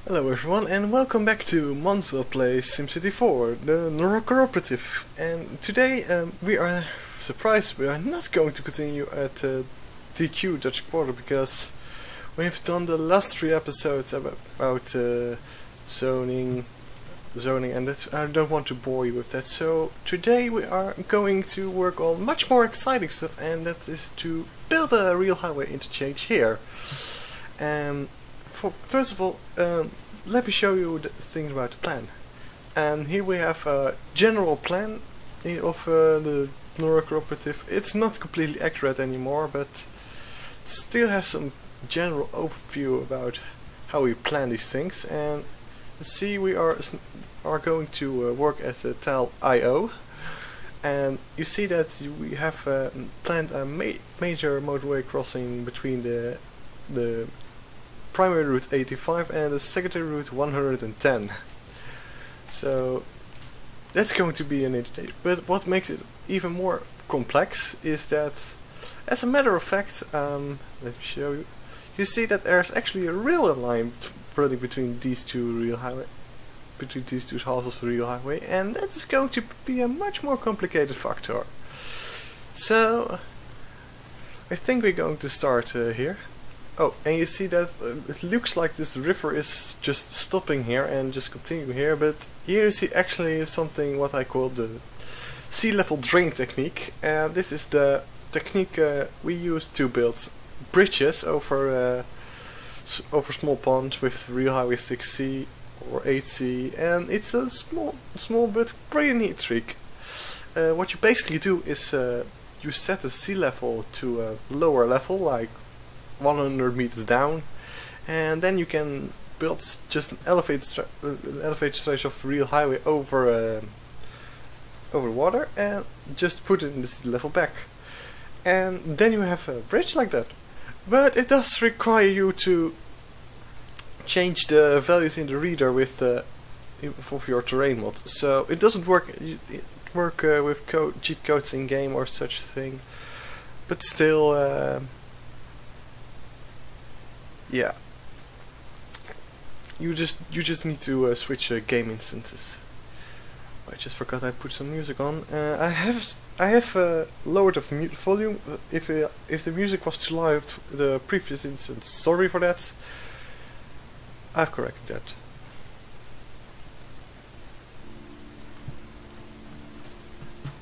Hello everyone and welcome back to MandelSoft Plays SimCity 4, the NORO Co-operative. And today we are surprised we are not going to continue at DQ Dutch Quarter because we have done the last 3 episodes about zoning and that I don't want to bore you with that. So today we are going to work on much more exciting stuff, and that is to build a real highway interchange here. First of all, let me show you the things about the plan. And here we have a general plan of the NORO Co-operative. It's not completely accurate anymore, but it still has some general overview about how we plan these things. And see, we are going to work at Tal.io, and you see that we have planned a major motorway crossing between the primary route 85 and the secondary route 110. So that's going to be an interchange. But what makes it even more complex is that, as a matter of fact, let me show you. You see that there's actually a railway line running between these two halves of the real highway, and that's going to be a much more complicated factor. So I think we're going to start here. Oh, and you see that it looks like this river is just stopping here and just continuing here, but here you see actually something what I call the sea level drain technique, and this is the technique we use to build bridges over small ponds with real highway 6C or 8C, and it's a small but pretty neat trick. What you basically do is you set the sea level to a lower level, like 100 meters down, and then you can build just an elevated stretch of real highway over water and just put it in the sea level back, and then you have a bridge like that. But it does require you to change the values in the reader with your terrain mod, so it doesn't work with cheat codes in game or such thing, but still yeah, you just need to switch game instances. I just forgot I put some music on. I have lowered the volume. If the music was too loud the previous instance, sorry for that. I've corrected that.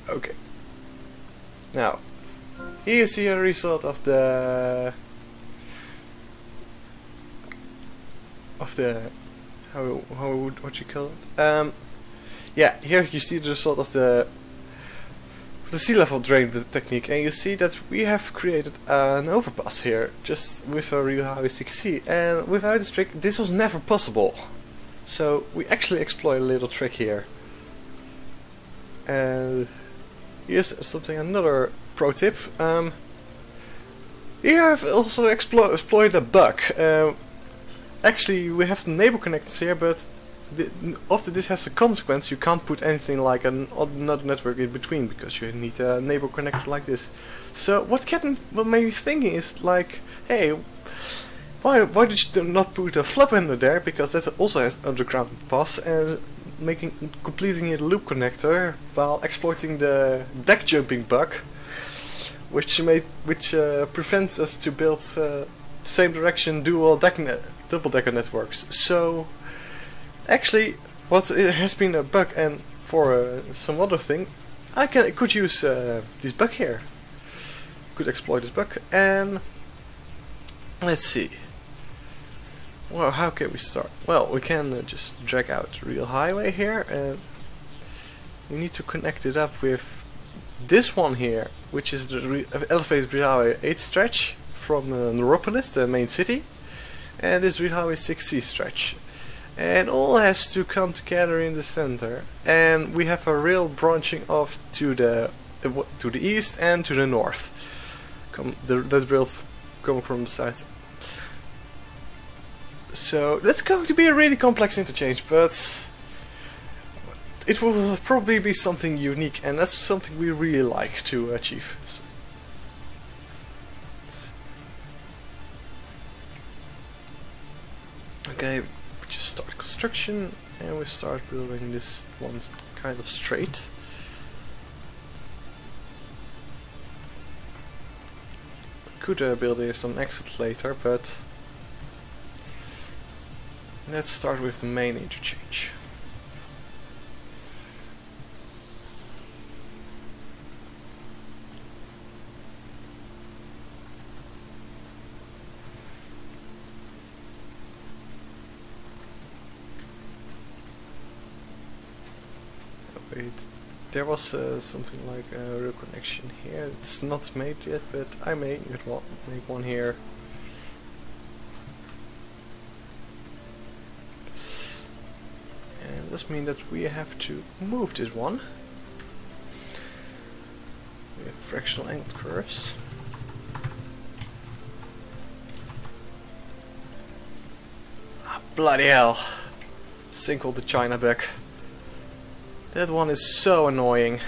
Okay. Now, here you see a result of what you call it? Yeah, here you see the result of the sea level drain technique, and you see that we have created an overpass here just with a real highway 6C, and without this trick this was never possible. So we actually exploit a little trick here. And here's another pro tip. Here I've also exploited a bug. Actually, we have the neighbor connectors here, but often this has a consequence. You can't put anything like another network in between because you need a neighbor connector like this. So what made me thinking is like, hey, why did you not put a flap ender there? Because that also has underground pass, and completing a loop connector while exploiting the deck jumping bug, which prevents us to build same direction double decker networks. So actually, it has been a bug, and for some other thing, I could use this bug here. Could exploit this bug, and let's see. Well, how can we start? Well, we can just drag out real highway here, and we need to connect it up with this one here, which is the elevated real highway 8 stretch from Neuropolis, the main city, and this real highway 6C stretch, and all has to come together in the center, and we have a rail branching off to the east and to the north. That rail coming from the side. So that's going to be a really complex interchange, but it will probably be something unique, and that's something we really like to achieve. So okay, just start. construction, and we start building this one kind of straight. Could build here some exit later, but let's start with the main interchange. Wait, there was something like a real connection here. It's not made yet, but I may make one here. And this means that we have to move this one. We have fractional angled curves. Ah, bloody hell! Sinkled the China back. That one is so annoying.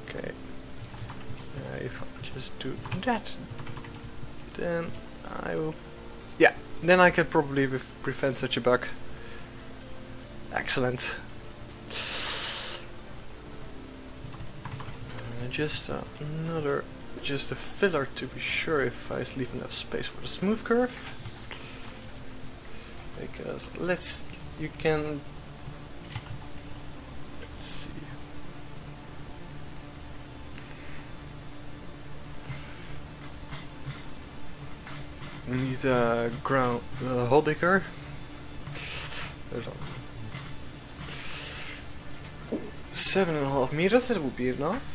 Okay. If I just do that, then I will... Yeah, then I can probably prevent such a bug. Excellent. Just another... Just a filler to be sure if I leave enough space for the smooth curve. Because let's see. We need a hole digger. There's 7.5 meters, that would be enough.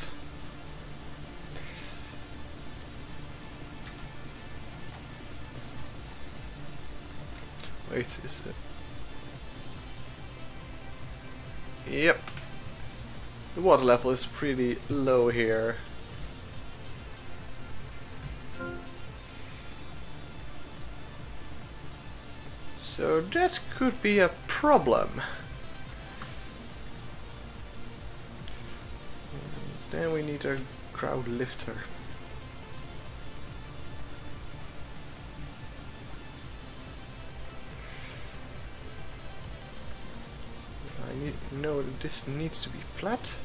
Wait, is it? Yep. The water level is pretty low here. So that could be a problem. Then we need a crowd lifter. Know that this needs to be flat.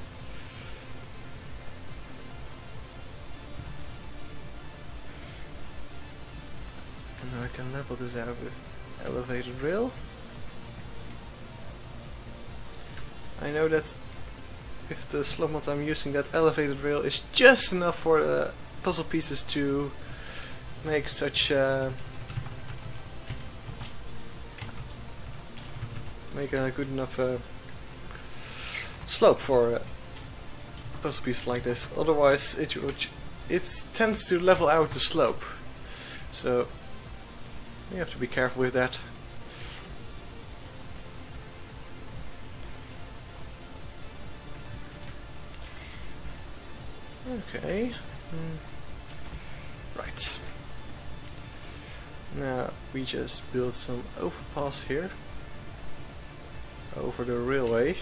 And now I can level this out with elevated rail. I know that with the slope mod I'm using, that elevated rail is just enough for the puzzle pieces to make such make a good enough slope for puzzle pieces like this. Otherwise it tends to level out the slope, so you have to be careful with that. Okay, right, now we just build some overpass here over the railway.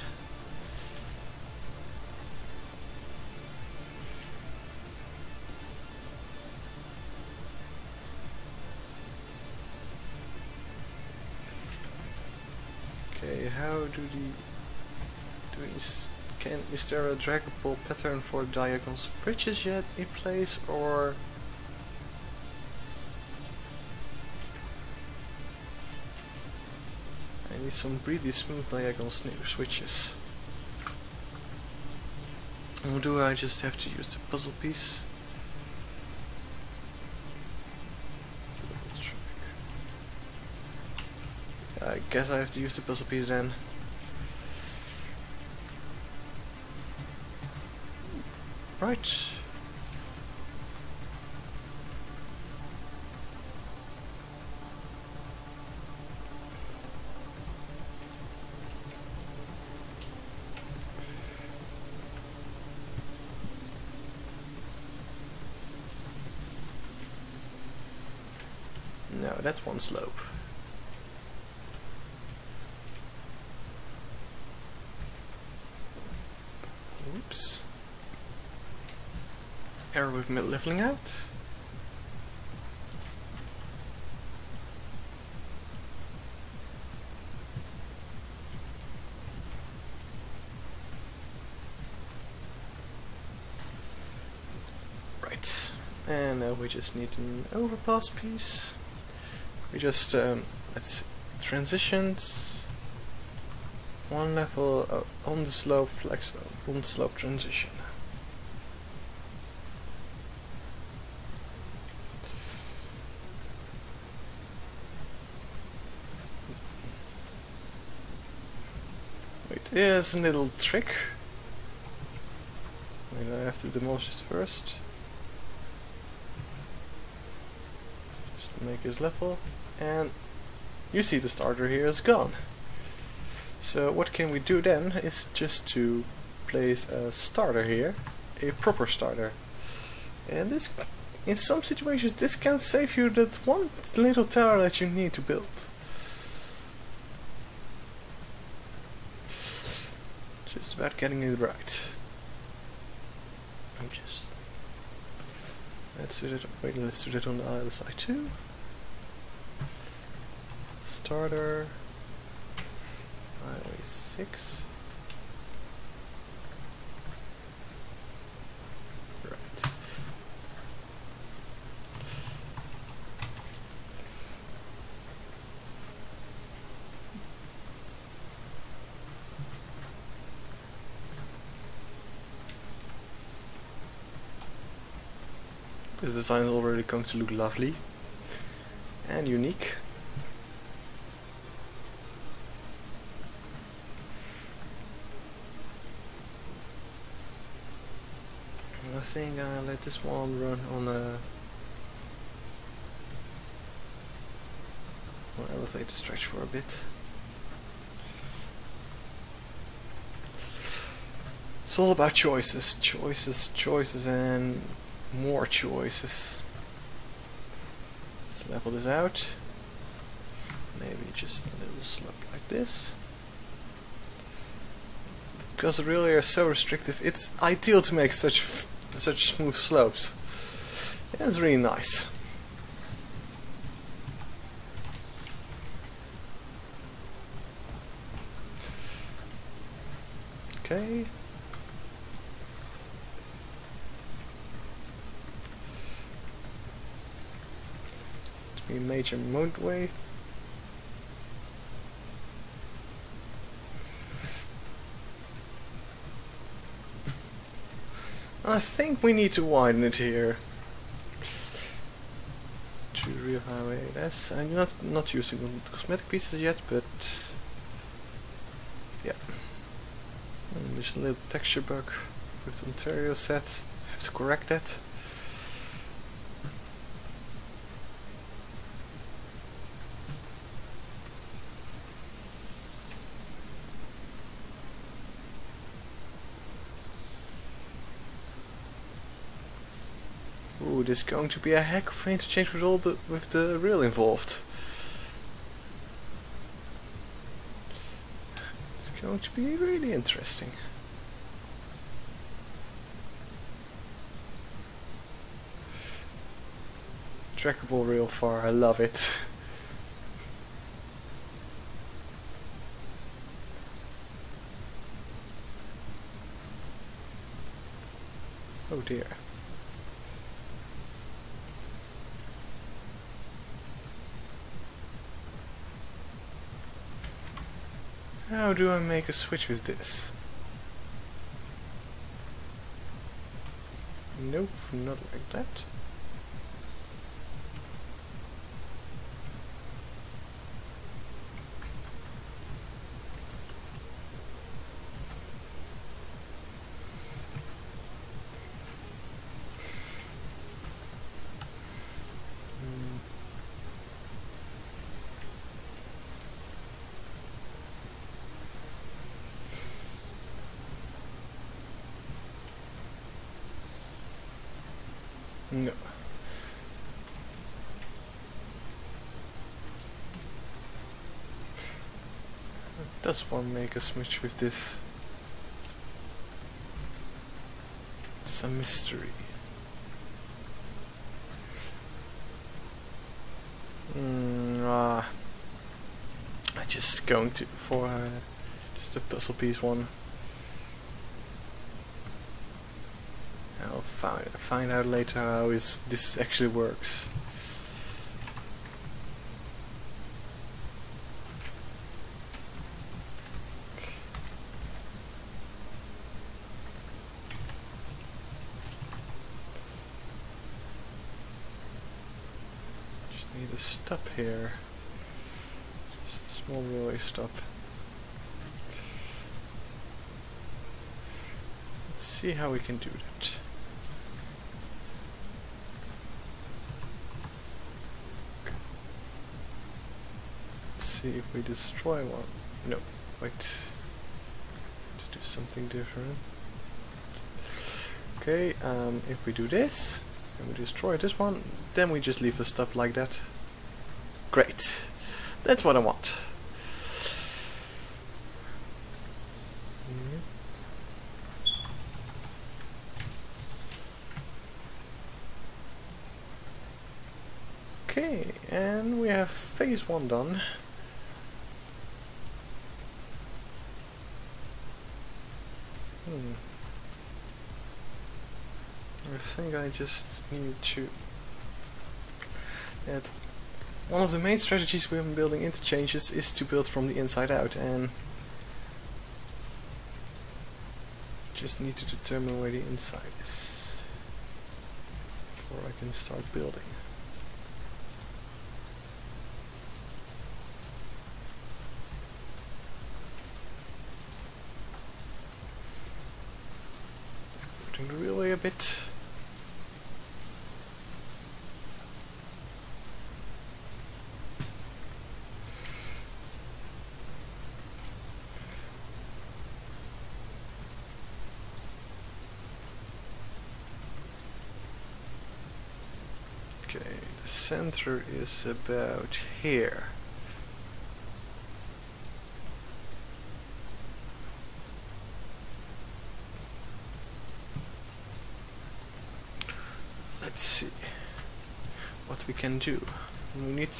Okay, how is there a draggable pattern for diagonal bridges yet in place, or I need some really smooth diagonal switches? Or do I just have to use the puzzle piece? I guess I have to use the puzzle piece then. Right. No, that's one slope. Oops. error with leveling out. Right, and now we just need an overpass piece. We just let's transitions. One level on the slope flexible, on the slope transition. Wait, there's a little trick. Maybe I have to demolish this first. Just to make his level, and you see the starter here is gone. So what can we do then is just to place a starter here, a proper starter. And this, in some situations, this can save you that one little tower that you need to build. Just about getting it right. Let's do that. Wait, let's do that on the other side too. Starter. Highway 6. Right. This design is already going to look lovely and unique. I think I'll let this one run on a elevator stretch for a bit. It's all about choices, choices, choices, and more choices. Let's level this out. Maybe just a little slope like this. Because the real area is so restrictive, it's ideal to make such smooth slopes. Yeah, it's really nice. Okay. To be a major motorway. I think we need to widen it here to real highway S. I'm not using the cosmetic pieces yet, but yeah. And there's a little texture bug with the Ontario set. I have to correct that. Ooh, this is going to be a heck of an interchange with the rail involved. It's going to be really interesting. Trackable rail far, I love it. Oh dear. How do I make a switch with this? Nope, not like that. No. Does one make a switch with this? It's a mystery. I'm just going to for just a puzzle piece one. I'll find out later how this actually works. Just need a stop here. Just a small railway stop. Let's see how we can do that. See if we destroy one. No, wait. To do something different. Okay, if we do this and we destroy this one, then we just leave a stop like that. Great. That's what I want. Okay, and we have phase 1 done. I think I just need to add one of the main strategies when building interchanges is to build from the inside out, and just need to determine where the inside is before I can start building. Putting the railway a bit. Okay, the center is about here. Let's see what we can do. We need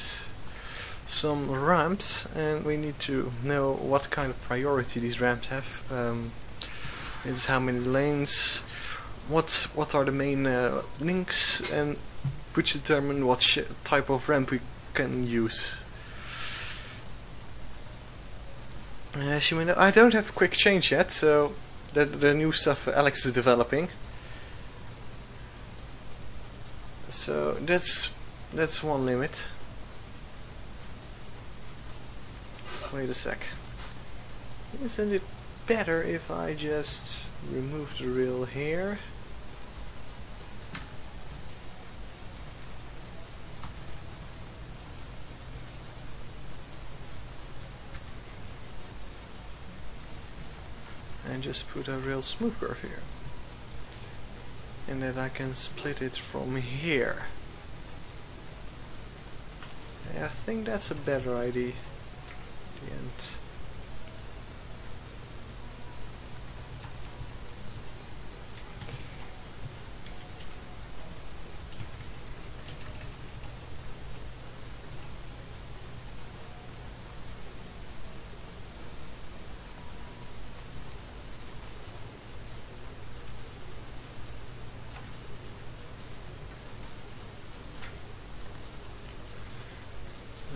some ramps, and we need to know what kind of priority these ramps have. It's how many lanes, what are the main links, and which determine what type of ramp we can use. As you may know, I don't have quick change yet, so the new stuff Alex is developing. So that's one limit. Wait a sec. Isn't it better if I just remove the rail here? And just put a real smooth curve here. And then I can split it from here. I think that's a better idea. The end.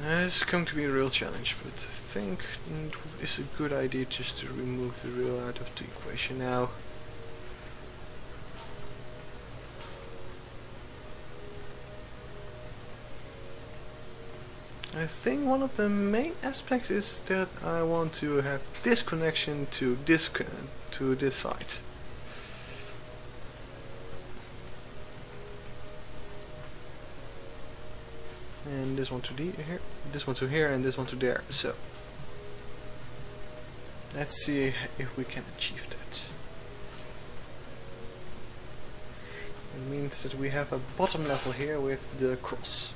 This is going to be a real challenge, but I think it's a good idea just to remove the rail out of the equation now. I think one of the main aspects is that I want to have this connection to this side. And this one to here, this one to here, and this one to there. So let's see if we can achieve that. It means that we have a bottom level here with the cross,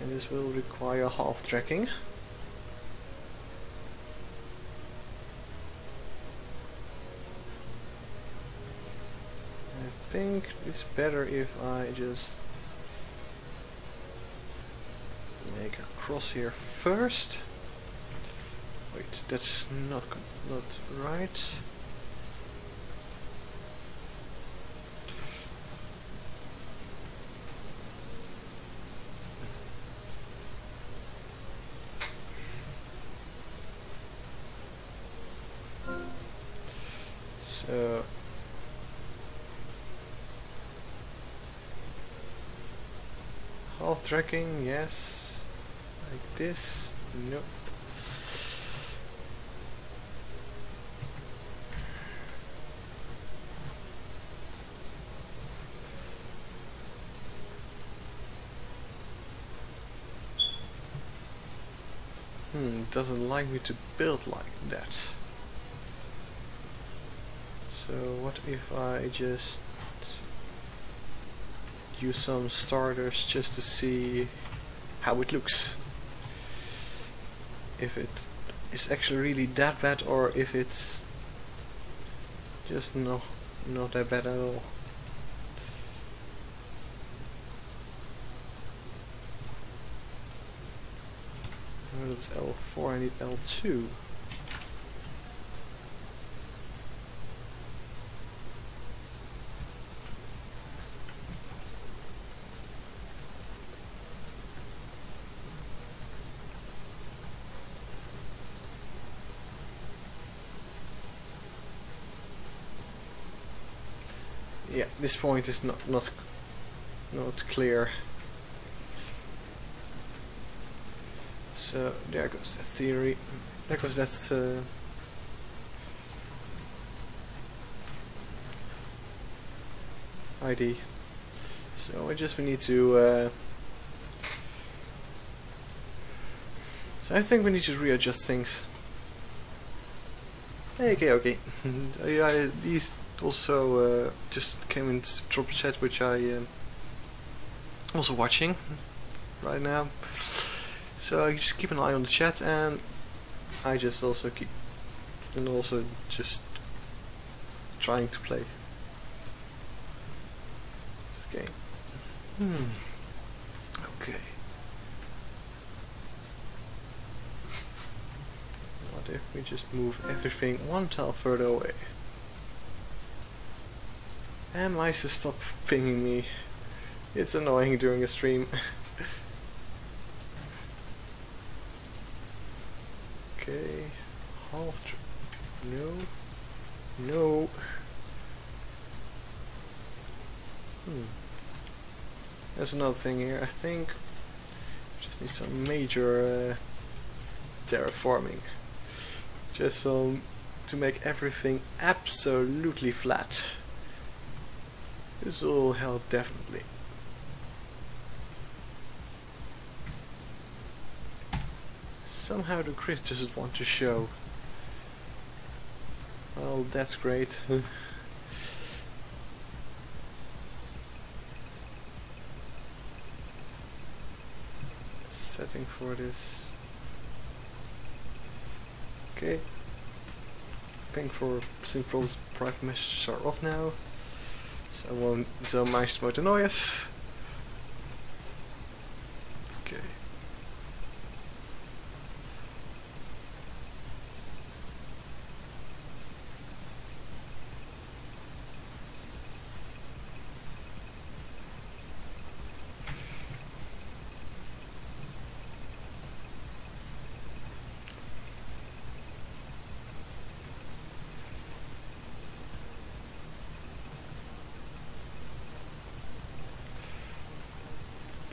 and this will require half tracking. I think it's better if I just cross here first. Wait, that's not right. So half tracking, yes, like this. Nope. Doesn't like me to build like that. So what if I just use some starters just to see how it looks? If it is actually really that bad, or if it's just not that bad at all. Oh, that's L4, I need L2. Yeah, this point is not clear. So there goes that theory. There goes that ID. So we need to. So I think we need to readjust things. Okay. These also just came in drop chat, which I also watching right now. So I just keep an eye on the chat, and I just also keep just trying to play this game. Okay. What if we just move everything one tile further away? And mice to stop pinging me. It's annoying during a stream. Okay, half. No. There's another thing here. I think we just need some major terraforming, just to make everything absolutely flat. This will help definitely. Somehow the grid doesn't want to show. Well, that's great. Setting for this. Okay. Ping for simple private messages are off now. So I won't so much about the noise. Okay.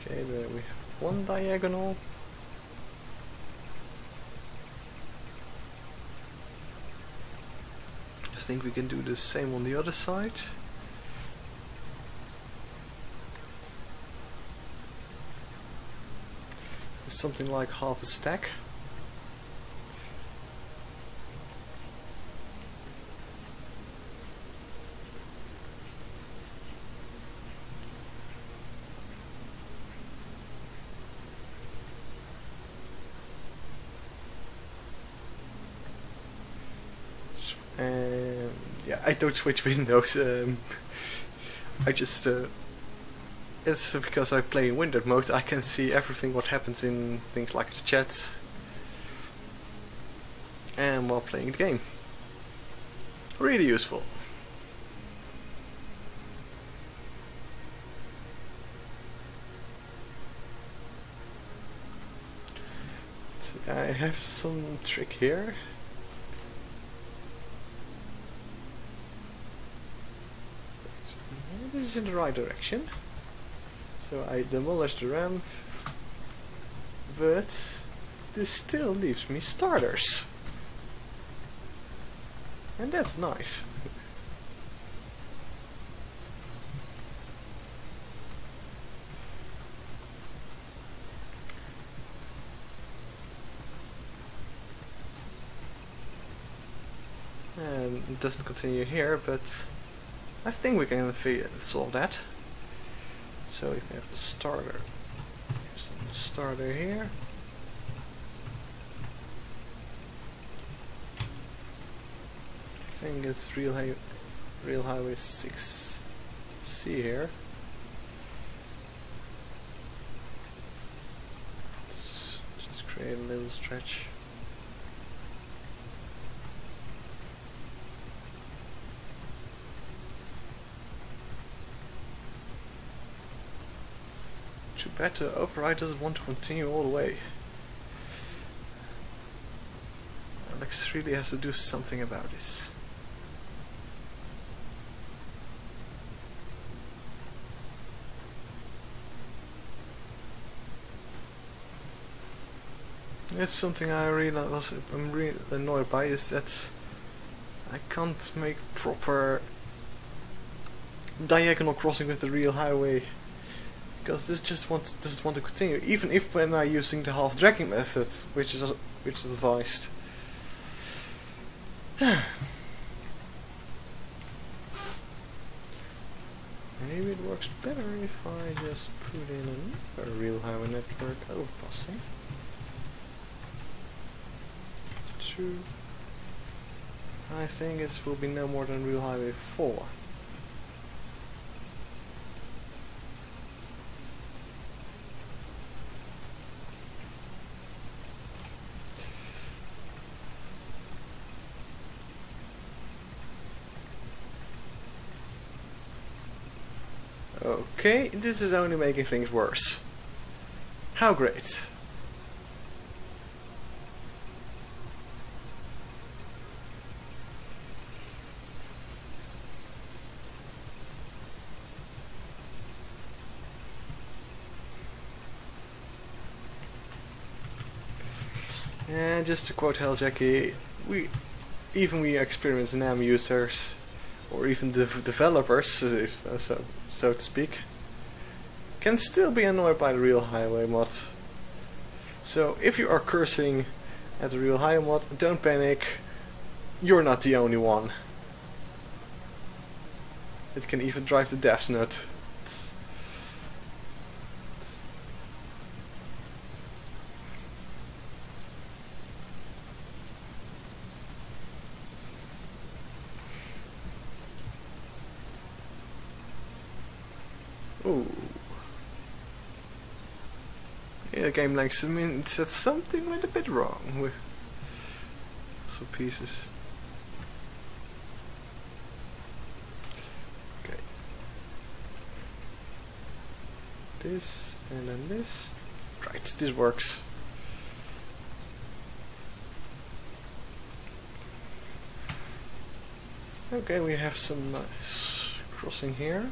Okay, there we have one diagonal. I think we can do the same on the other side. Something like half a stack. Yeah, I don't switch windows. I just it's because I play in window mode. I can see everything what happens in things like the chat and while playing the game. Really useful. I have some trick here. This is in the right direction. So I demolish the ramp, but this still leaves me starters. And that's nice. And it doesn't continue here, but I think we can solve that. So if we have a starter, some starter here. I think it's real highway 6C here. Let's just create a little stretch. Too bad the override doesn't want to continue all the way. Alex really has to do something about this. It's something I'm really annoyed by, is that I can't make proper diagonal crossing with the real highway, because this just doesn't want to continue, even if when I'm using the half dragging method, which is advised. Maybe it works better if I just put in a real highway network overpassing. I think it will be no more than real highway 4. Okay, this is only making things worse. How great. And just to quote Jackie, we experienced NAM users, or even the developers, so to speak, can still be annoyed by the real highway mod. So if you are cursing at the real highway mod, don't panic. You're not the only one. It can even drive the devs nut. Ooh. Yeah, game length means that something went a bit wrong with some pieces. Okay. This and then this. Right, this works. Okay, we have some nice crossing here.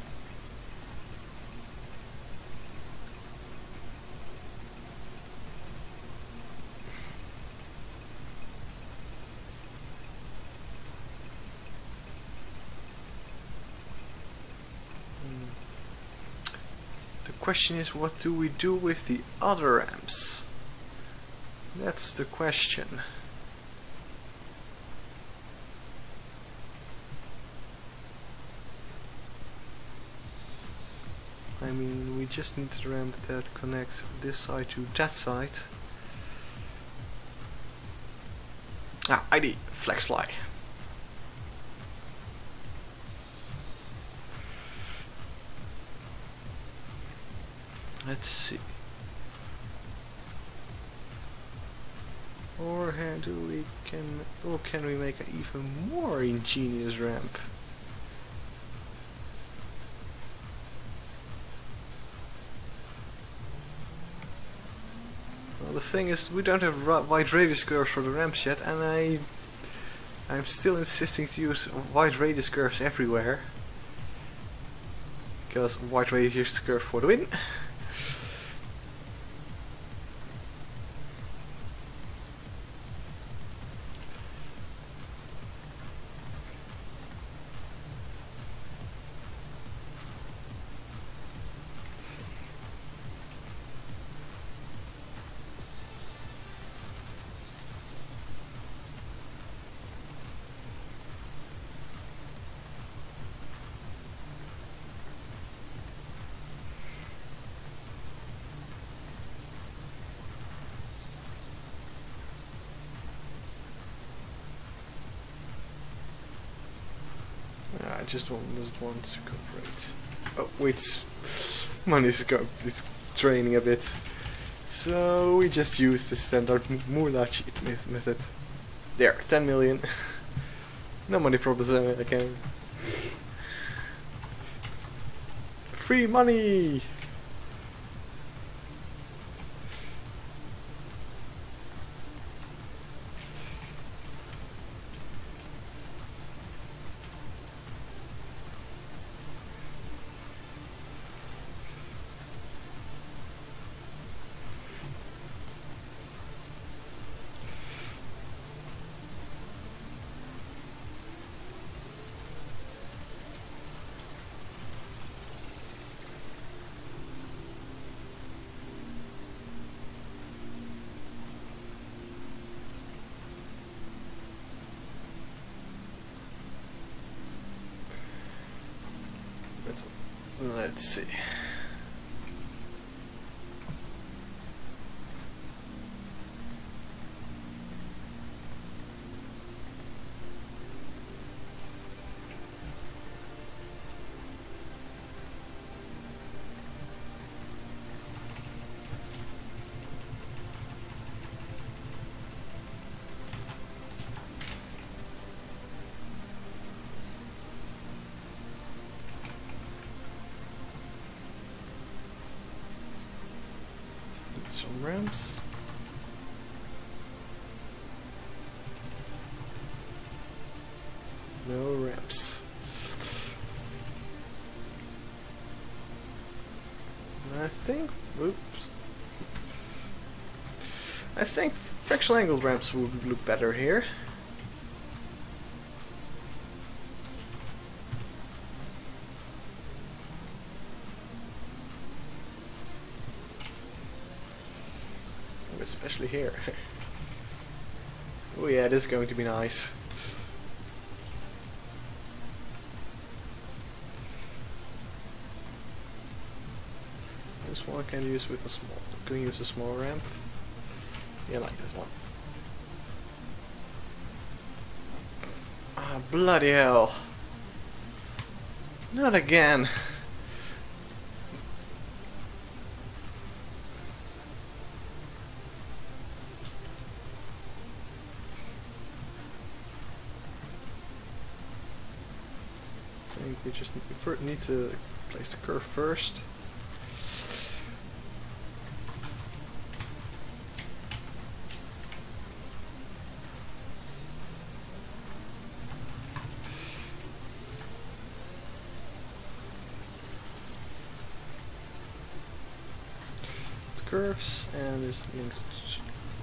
The question is, what do we do with the other ramps? That's the question. I mean, we just need the ramp that connects this side to that side. Ah, ID, FlexFly. Let's see. Or can we make an even more ingenious ramp? Well, the thing is, we don't have wide radius curves for the ramps yet, and I'm still insisting to use wide radius curves everywhere. Because wide radius curve for the win. I just want to cooperate. Oh wait, money's it's draining a bit. So we just use the standard moolah cheat method. There, 10 million. No money problems again. Free money! Let's see. Some ramps. No ramps. I think, oops. I think fractional angled ramps would look better here. Especially here. Oh yeah, this is going to be nice. This one can use with a small. Can we use a small ramp? Yeah, like this one. Ah, bloody hell! Not again. We just need to place the curve first. The curves, and this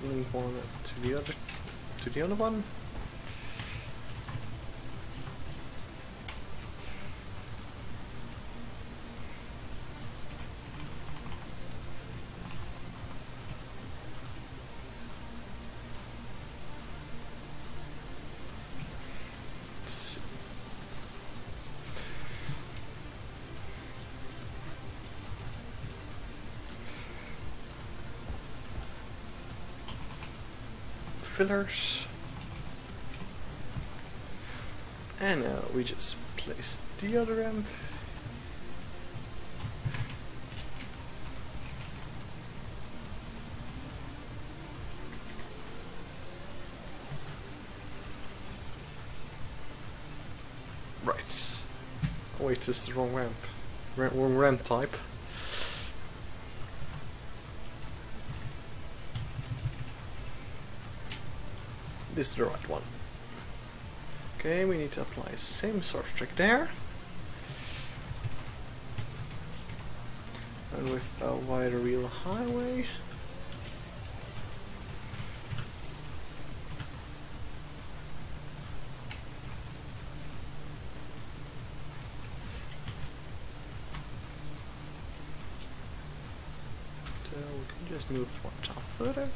link one to the other one. Fillers, and now we just place the other ramp. wait, this is the wrong ramp. Wrong ramp type. This is the right one. Okay, we need to apply the same sort of trick there. And with a wider real highway. So we can just move one tile further.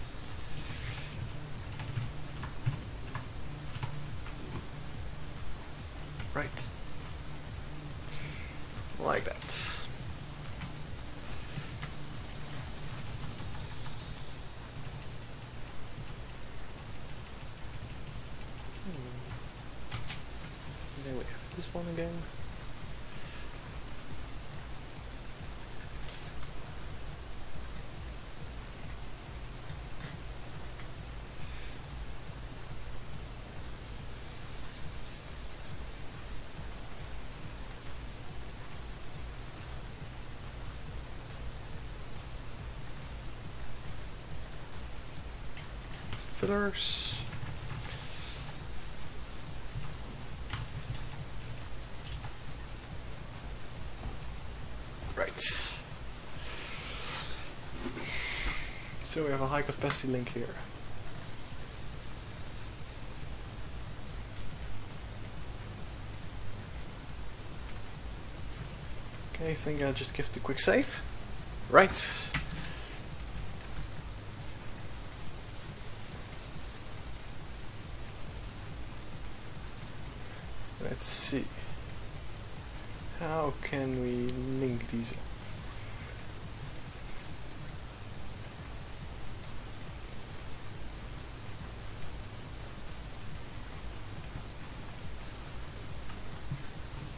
Right. Like that. There we have this one again. Fillers. Right. So we have a high capacity link here. Okay, I think I'll just give it a quick save. Right. Let's see. How can we link these up?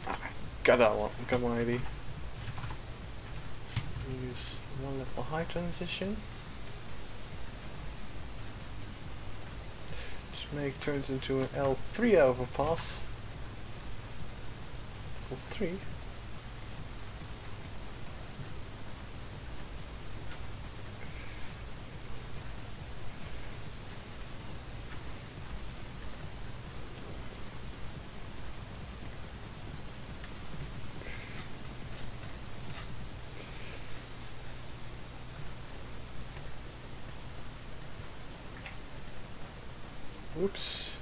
Ah, got that one. Got one idea. Use one level high transition. Just make turns into an L3 overpass. L3. Whoops.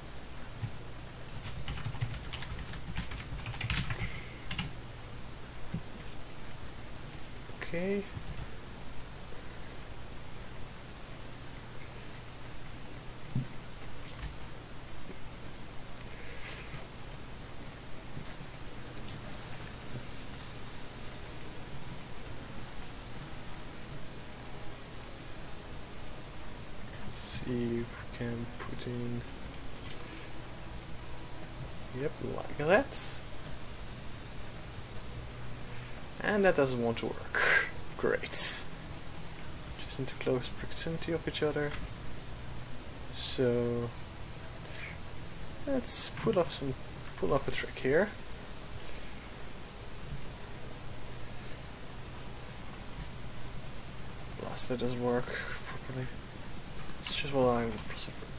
Okay. See if we can put in, yep, like that. And that doesn't want to work. Great. Just into close proximity of each other. So let's pull off a trick here. Plus that doesn't work properly. It's just what I'm suffering.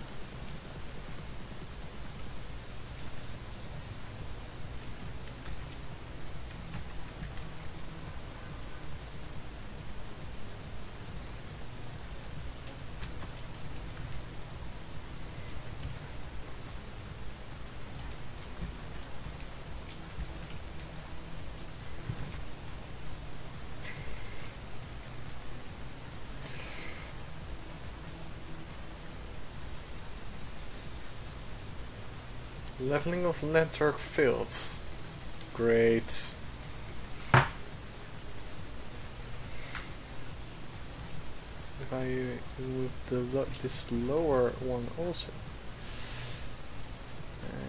Leveling of network failed. Great. If I move this lower one also.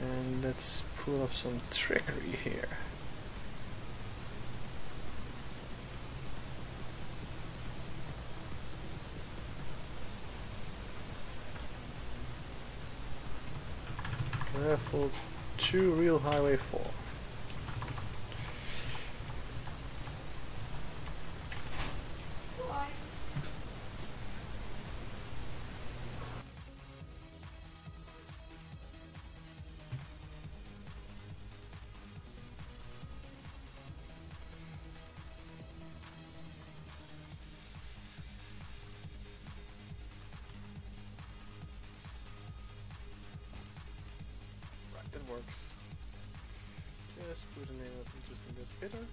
And let's pull off some trickery here. Level 2 real highway 4. it works. Just put a name of just a bit bitter.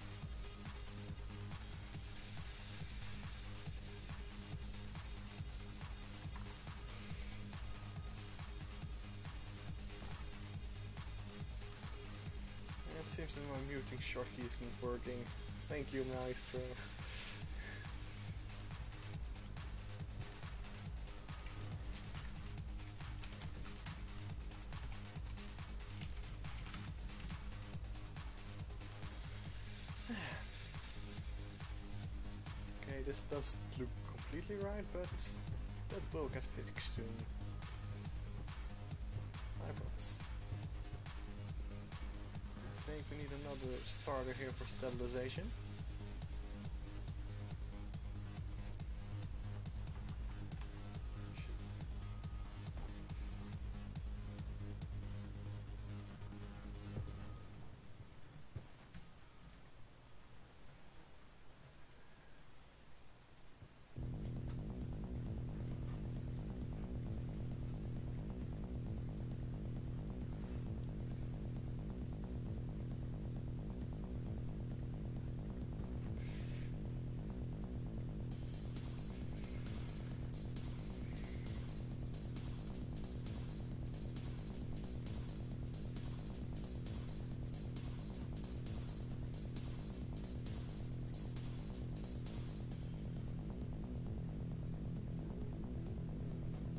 It seems that my muting shortkey isn't working. Thank you, Maestro. Okay, this doesn't look completely right, but that will get fixed soon. I promise. I think we need another starter here for stabilization.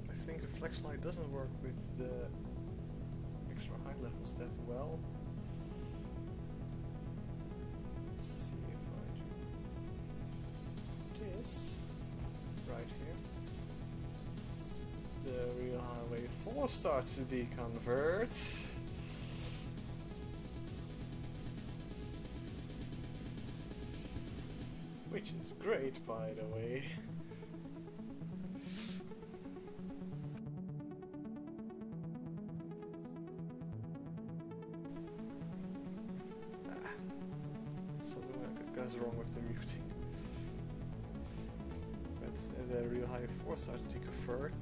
I think the flex light doesn't work with the extra high levels that well. Let's see if I do this right here. The real highway 4 starts to deconvert. Which is great, by the way. Something goes wrong with the muting. But the real high 4 started to convert.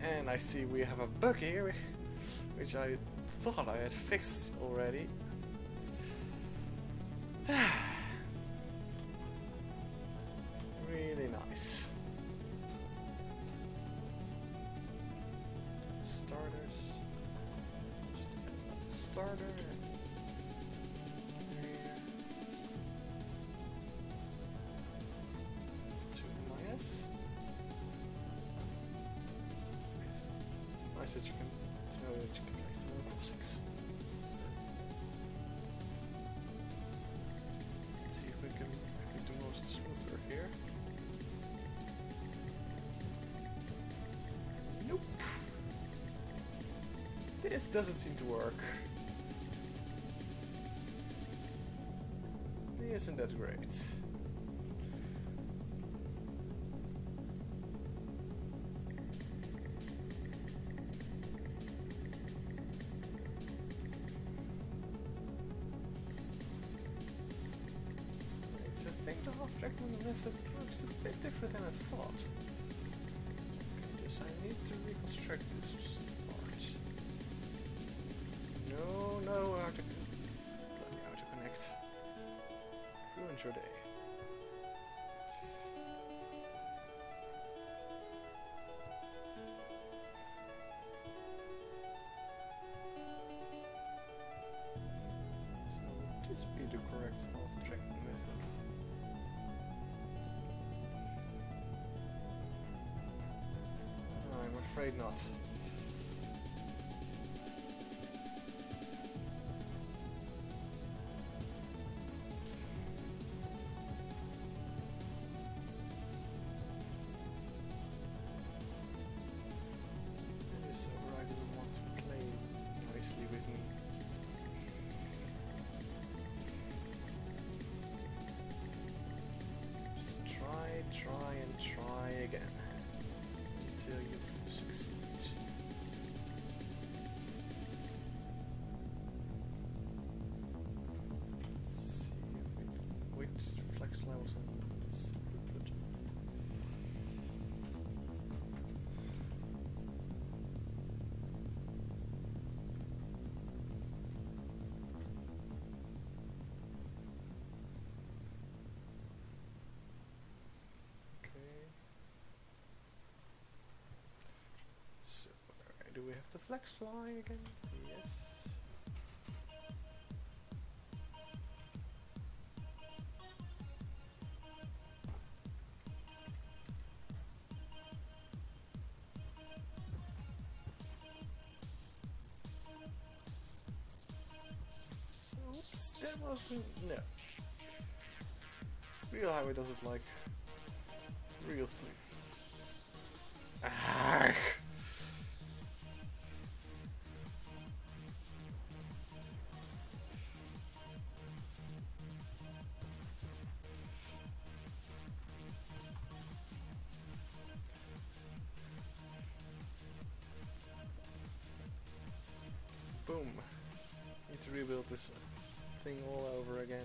And I see we have a bug here, which I thought I had fixed already. Really nice. Starters. Just add another starter. It's nice that you can know that you can place them on crossings. Let's see if we can make the most smoother here. Nope. This doesn't seem to work. Isn't that great? I think the half-tracking method works a bit different than I thought. Because I need to reconstruct this part. No, how to connect. Ruined your day. So would this be the correct half-tracking method? I'm afraid not. This override doesn't want to play nicely with me. Just try and try again. Until you succeed. the flex fly again? Yes. Oops, that wasn't... no. Real highway doesn't like real thing. Ah! Boom. Need to rebuild this thing all over again.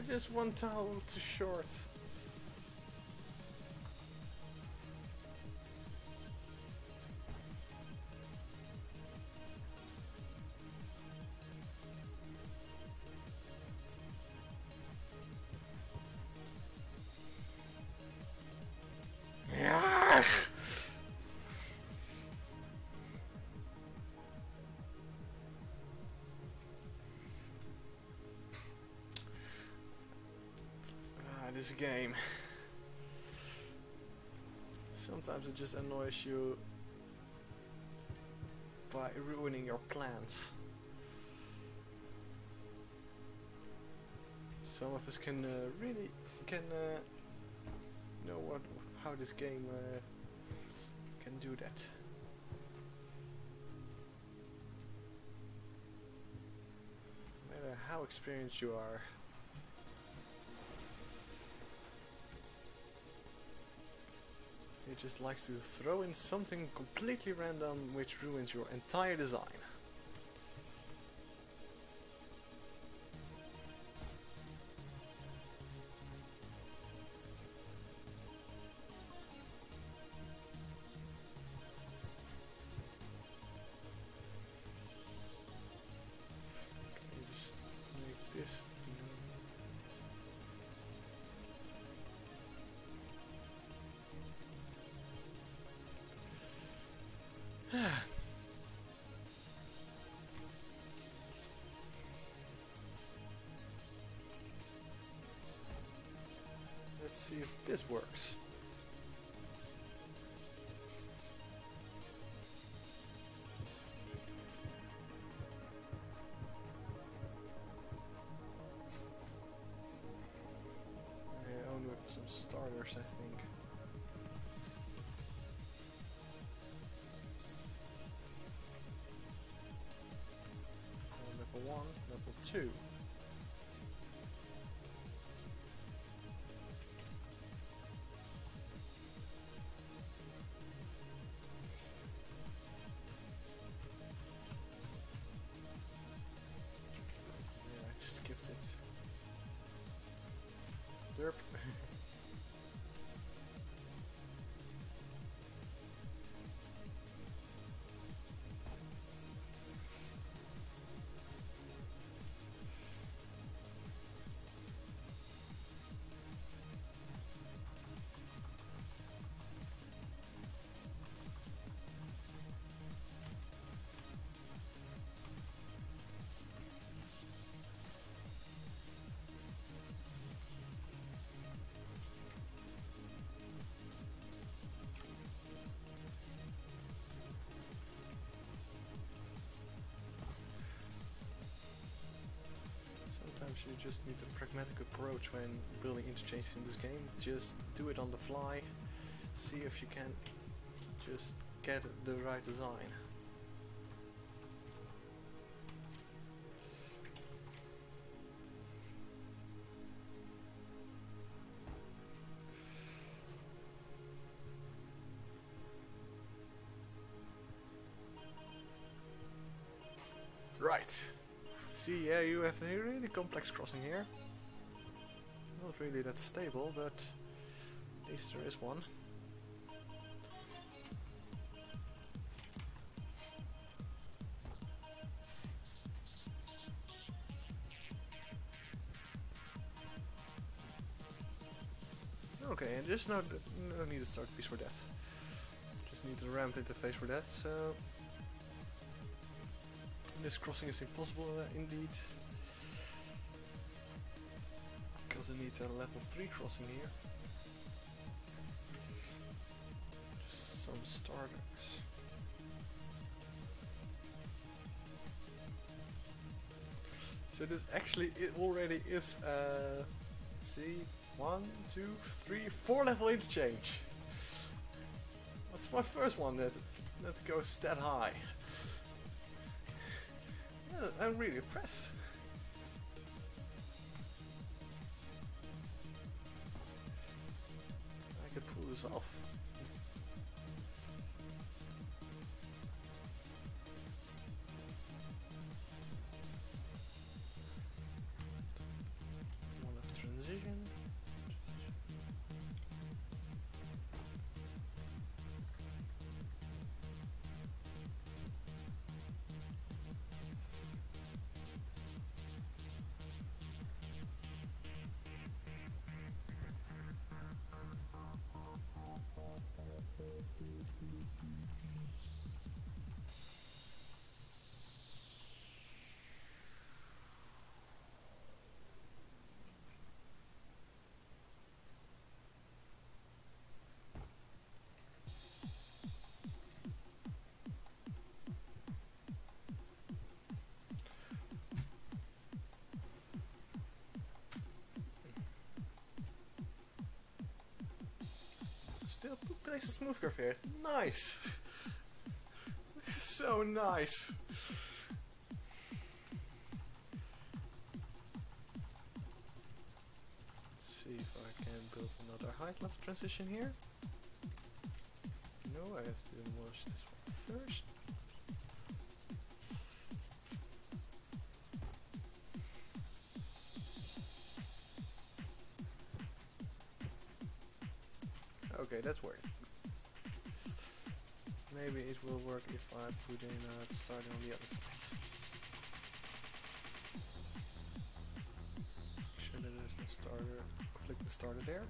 Just one towel too short. This game. Sometimes it just annoys you by ruining your plans. Some of us can really know how this game can do that. No matter how experienced you are. It just likes to throw in something completely random which ruins your entire design. Okay, just make this. Let's see if this works. Yeah, only with some starters, I think. Level 1, level 2. Yeah, I just skipped it. Derp. Sometimes you just need a pragmatic approach when building interchanges in this game. Just do it on the fly, see if you can just get the right design. that! See, yeah, you have a really complex crossing here. Not really that stable, but at least there is one. Okay, and there's no need to start piece for that. Just need the ramp interface for that, so this crossing is impossible indeed. Because I need a level 3 crossing here. Just some starters. So this actually already is let's see, 1, 2, 3, 4 level interchange. That's my first one that goes that high. Yeah, I'm really impressed. I could pull this off. One of transition. Still place a smooth curve here. Nice! So nice! See if I can build another height level transition here. No, I have to demolish this one first. Okay, that's weird. Maybe it will work if I put in a starter on the other side. Make sure that there's no starter, conflicting starter there.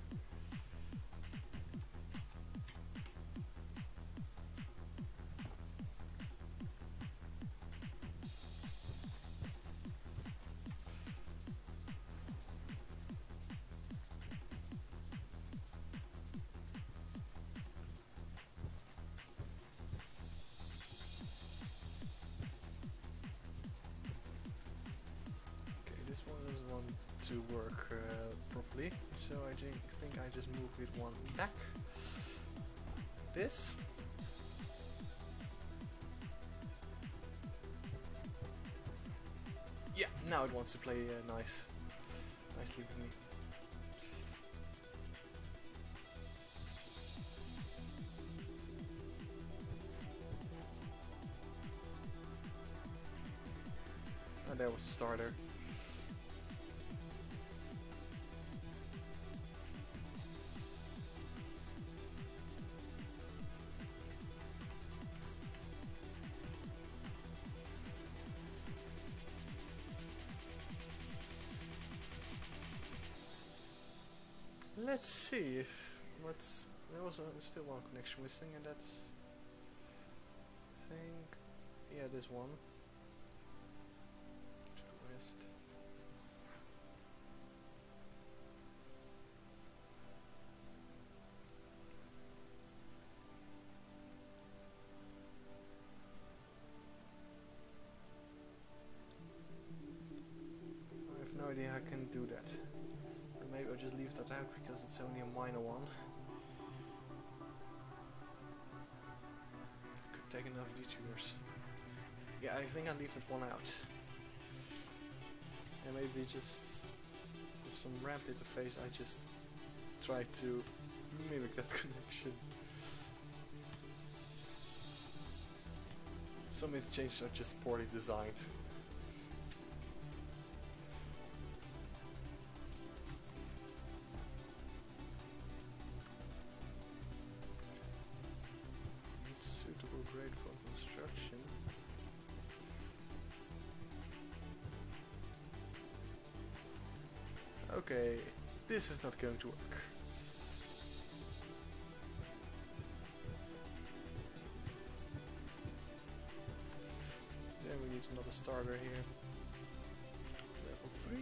This one doesn't want to work properly, so I think I just move it one back. This. Yeah, now it wants to play nicely with me. And there was the starter. Let's see if there was still one connection missing, and that's I think this one to the west. I have no idea how I can do that. Maybe I'll just leave that out because it's only a minor one. Could take enough detours. Yeah, I think I'll leave that one out. And maybe just with some ramp interface I just try to mimic that connection. Some interchanges are just poorly designed. Okay, this is not going to work. Then we need another starter here. Level 3.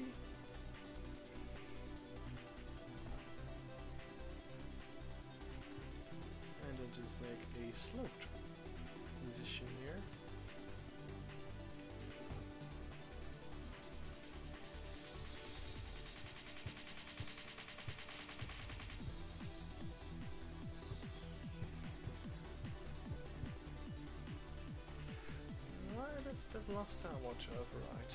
And then just make a sloped position here. Right, that's the last time I want to override.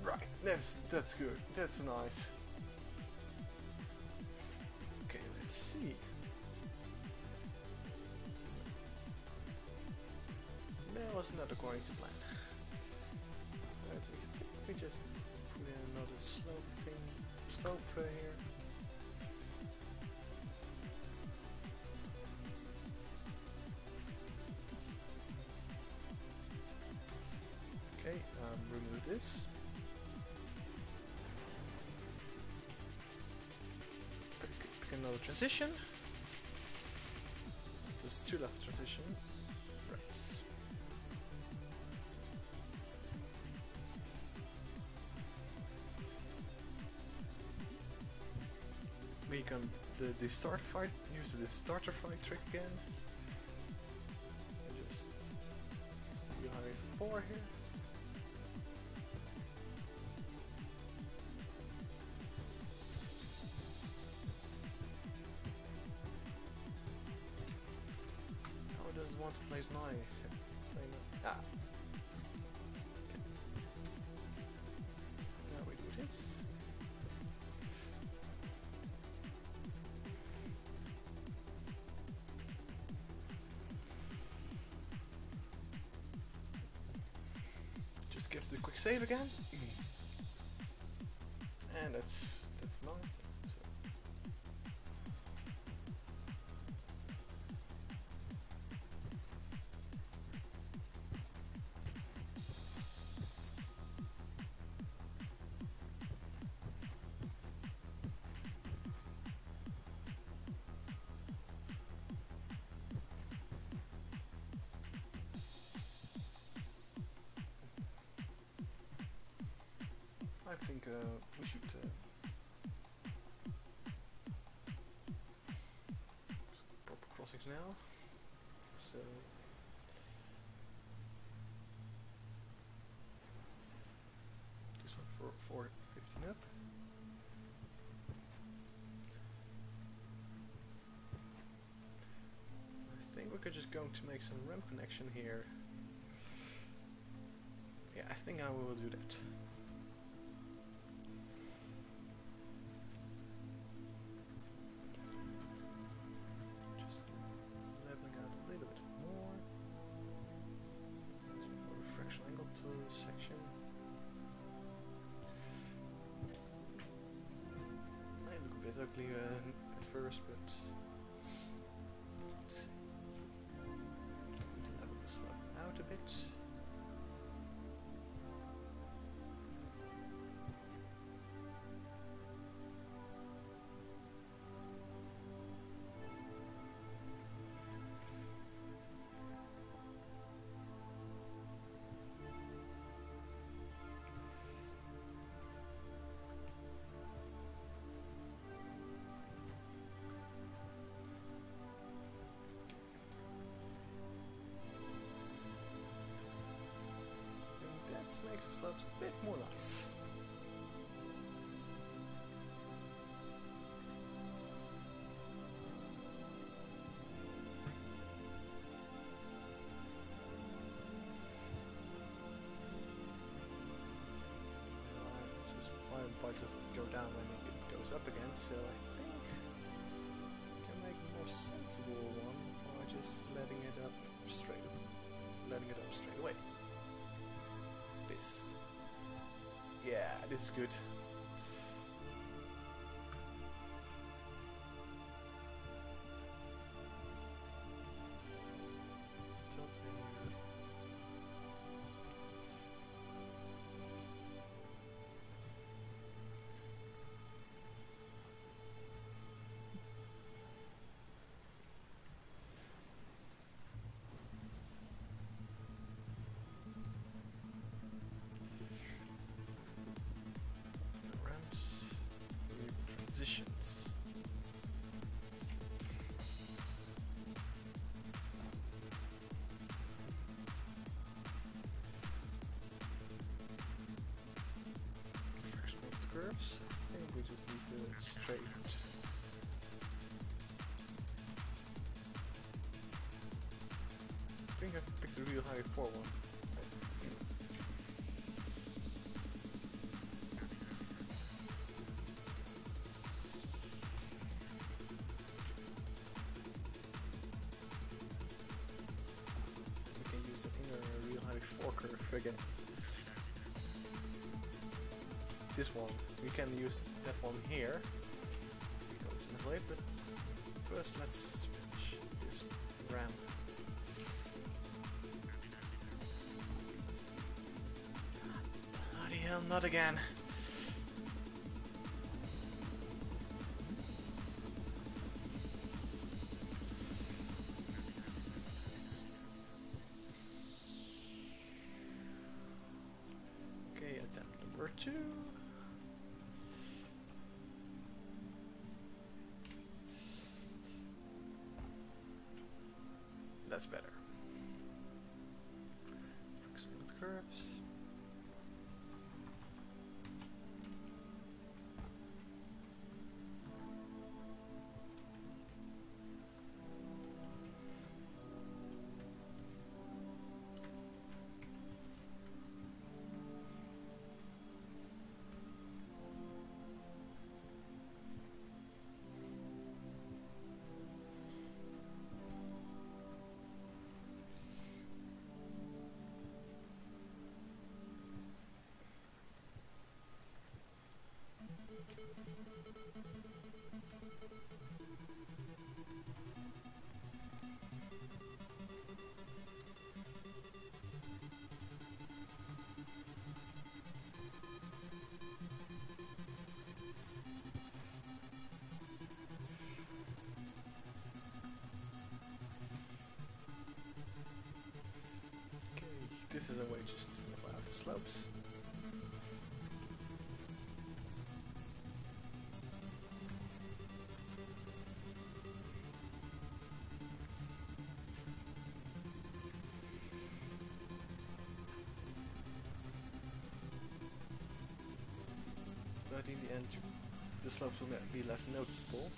Right, that's good. That's nice. Okay, let's see. That was not according to plan. But I think we just put in another slope here. Okay, remove this. Pick another transition. There's 2 left transition. Right. We can the start fight, use the starter fight trick again. And just behind 4 here. How does want to place 9? Ah. Okay. Now we do this. Give it a quick save again, and that's 9. I think we should proper crossings now. So this one for 15 up. I think we're just going to make some ramp connection here. Yeah, I think I will do that. A little bit more. That's for the fractional angle to section. They look a bit ugly at first, but let's see. Level the slope out a bit. Makes the slopes a bit more nice. Why does it go down when it goes up again? So I think we can make a more sensible one by just letting it up straight away. This. Yeah, this is good. curves. I think we just need to straight. I think I've picked the real high 4 one. We can use the inner real high 4 curve again. This one, we can use that one here. We go to the way, but first let's finish this ramp. Bloody hell, not again! Okay, attempt number 2. That's better. Focusing with curves. This is a way just to level out the slopes. But in the end, the slopes will be less noticeable.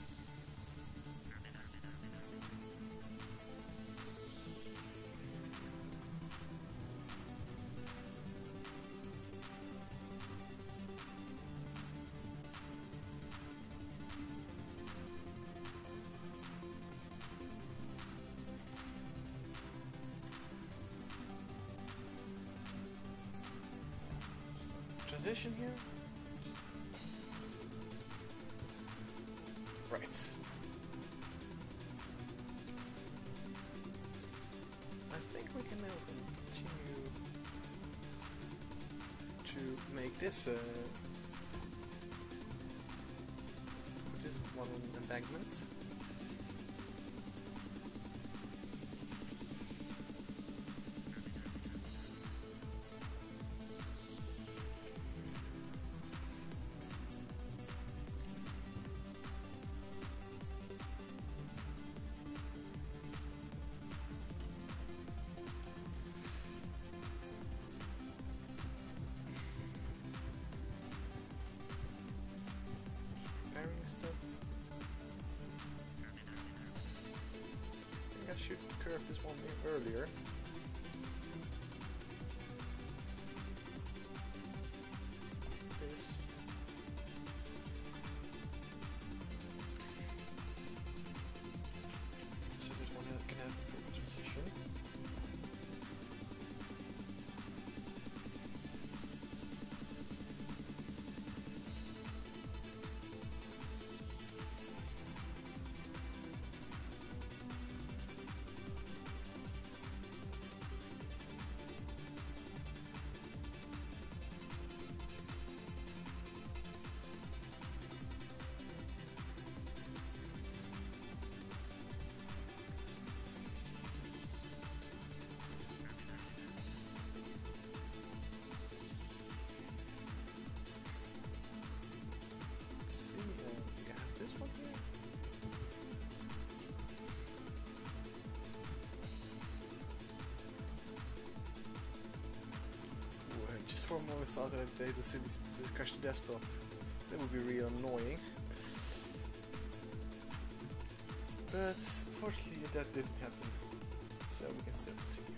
Transition here. Right. I think we can now continue to make this one embankment. I should curve this one in earlier. This. So this one can have a transition. This one here. Ooh, just for a moment thought that I updated the city to crash the desktop. That would be real annoying. But fortunately that didn't happen. So we can still continue.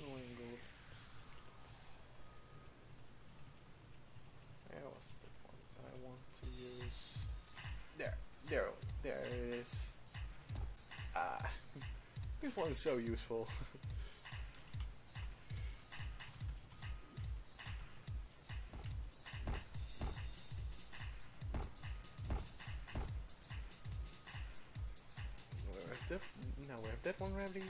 Angle. Where was the one that I want to use? There it is. Ah, this one's so useful. Now we have that one ready.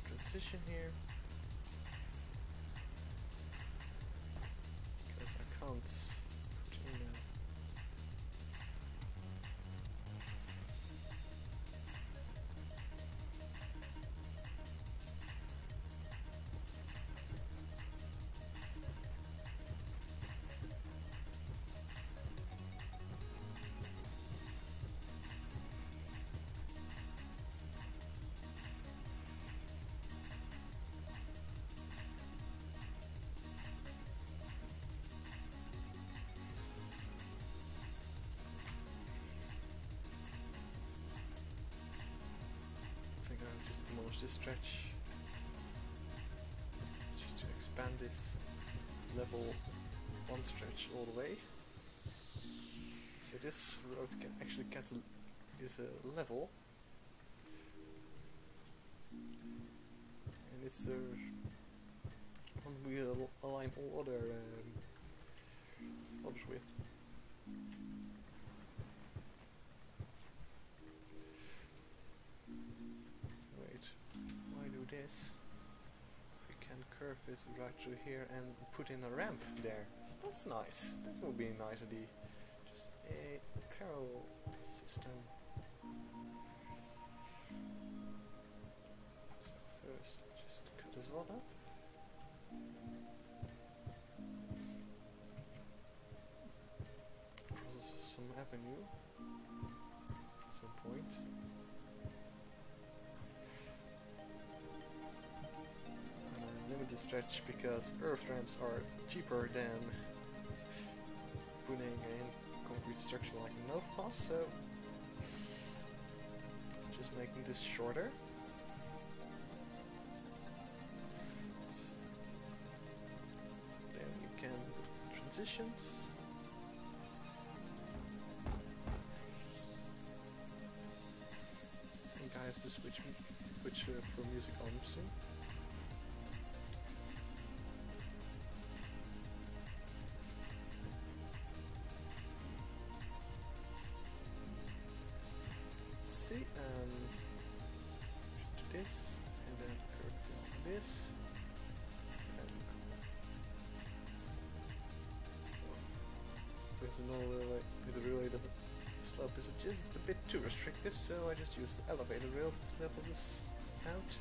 Transition here, because I can't put in a I think I'll just demolish this stretch just to expand this level 1 stretch all the way. So this road can actually is a level, and it's one we align all other others with. Wait, why do this? We can curve it right through here and put in a ramp there. That's nice. That would be a nice idea. Just a parallel system. So first, just cut this one up. Cross some avenue at some point. Limited stretch because earth ramps are cheaper than putting in concrete structure like an overpass, so just making this shorter. Then you can put transitions. I think I have to switch for music on soon. See, just do this, and then curve down this, and with the normal railway, with the railway, the slope is just a bit too restrictive, so I just use the elevator rail to level this out.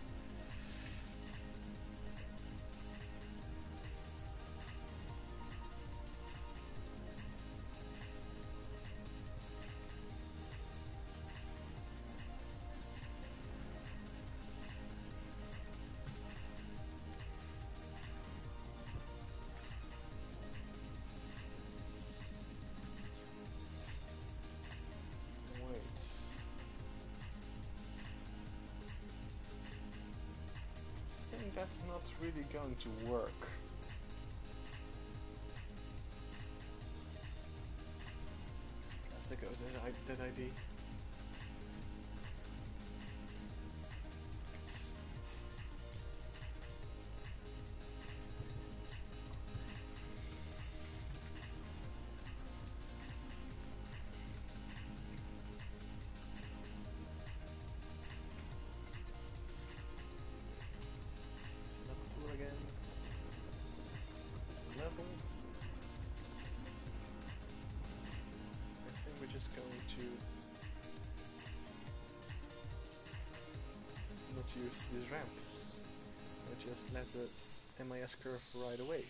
I think that's not really going to work. As there goes that idea. just going to not use this ramp. I just let the MIS curve right away.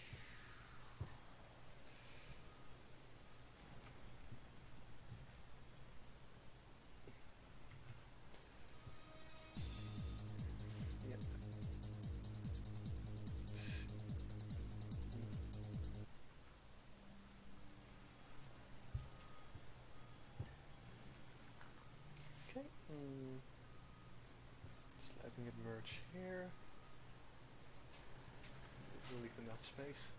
Okay, just letting it merge here. It will leave enough space.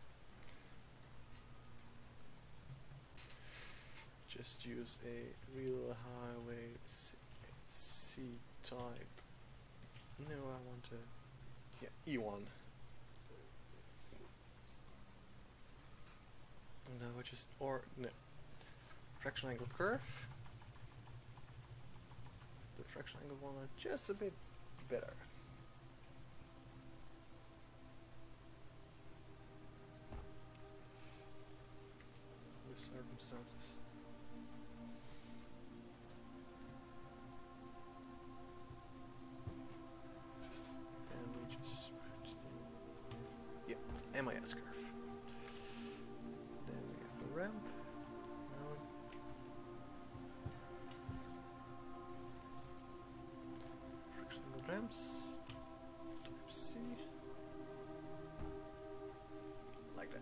Just use a real highway C type. No, I want to. Yeah, E1. No, I just no. Fractional angled curve. The fractional angled one are just a bit better. The circumstances. And we just MIS curve. Then we have the ramp. Now fractional ramps. Type C. Like that.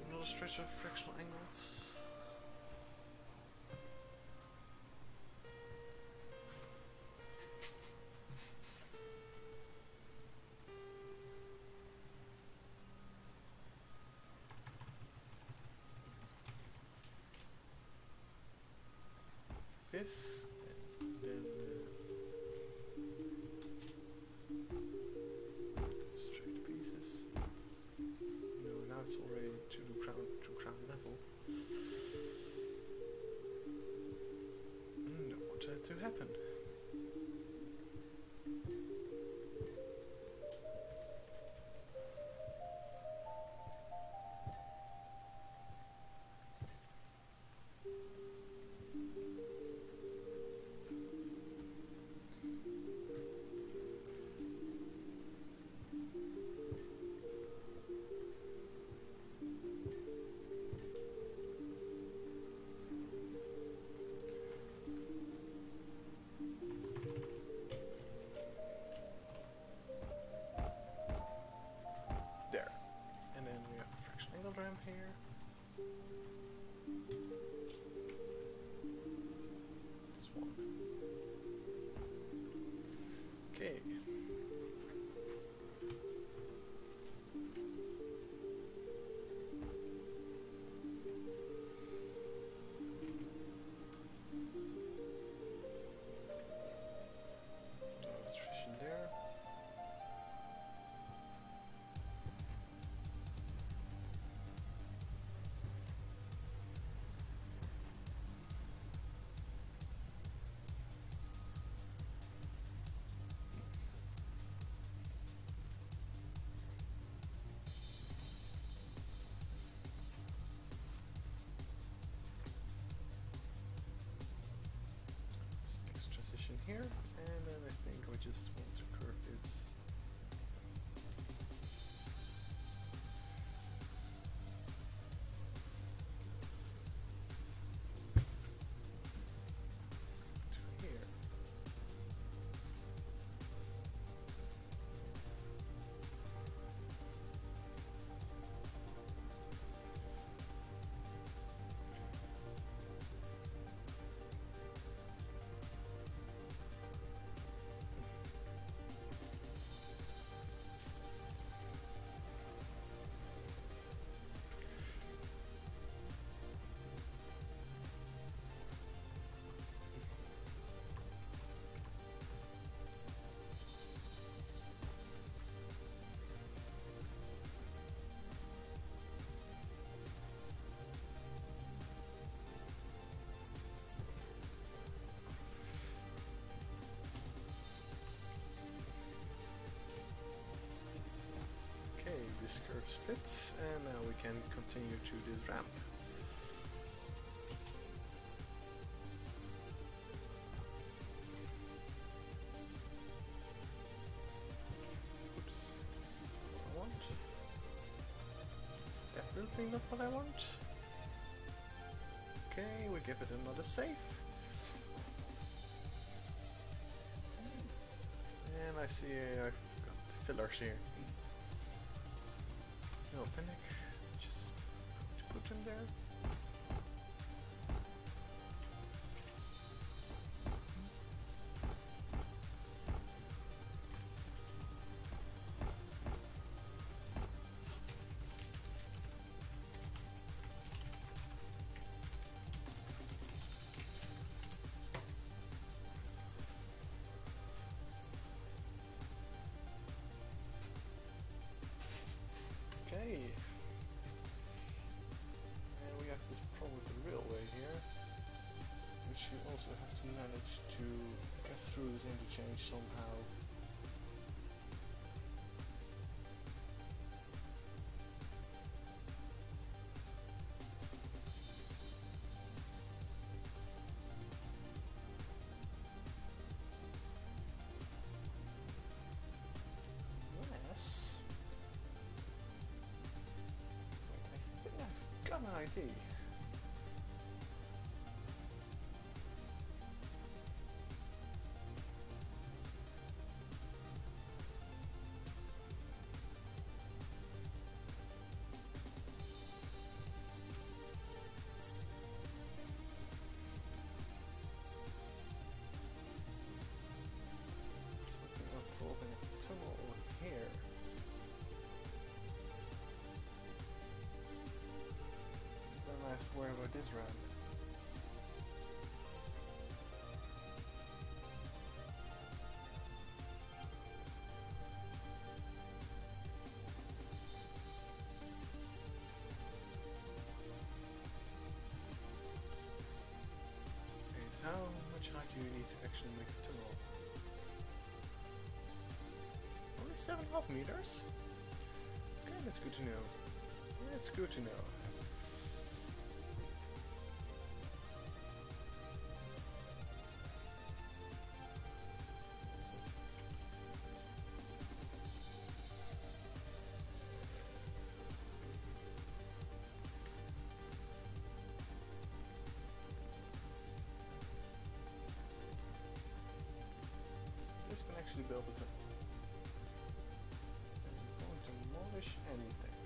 Another stretch of fractional angles. This, and then straight pieces. No, now it's already to ground level. Don't want that to happen. There. And then we have a fractional angle ramp here. This one. Okay. There. just want to curve it. To here. Okay, this curve fits, and now we can continue to this ramp. Oops, not what I want. It's definitely not what I want. Okay, we give it another save. And I see I've got fillers here. No panic, just put them there. Okay, and we have this problem with the railway here, which you also have to manage to get through this interchange somehow. Yes. Got an idea. Looking up for opening a tunnel over here. I have to worry about this ramp. And how much height do you need to actually make a tunnel? Only 7.5 meters? Okay, that's good to know. That's good to know. This can actually build a tunnel. And we won't demolish anything.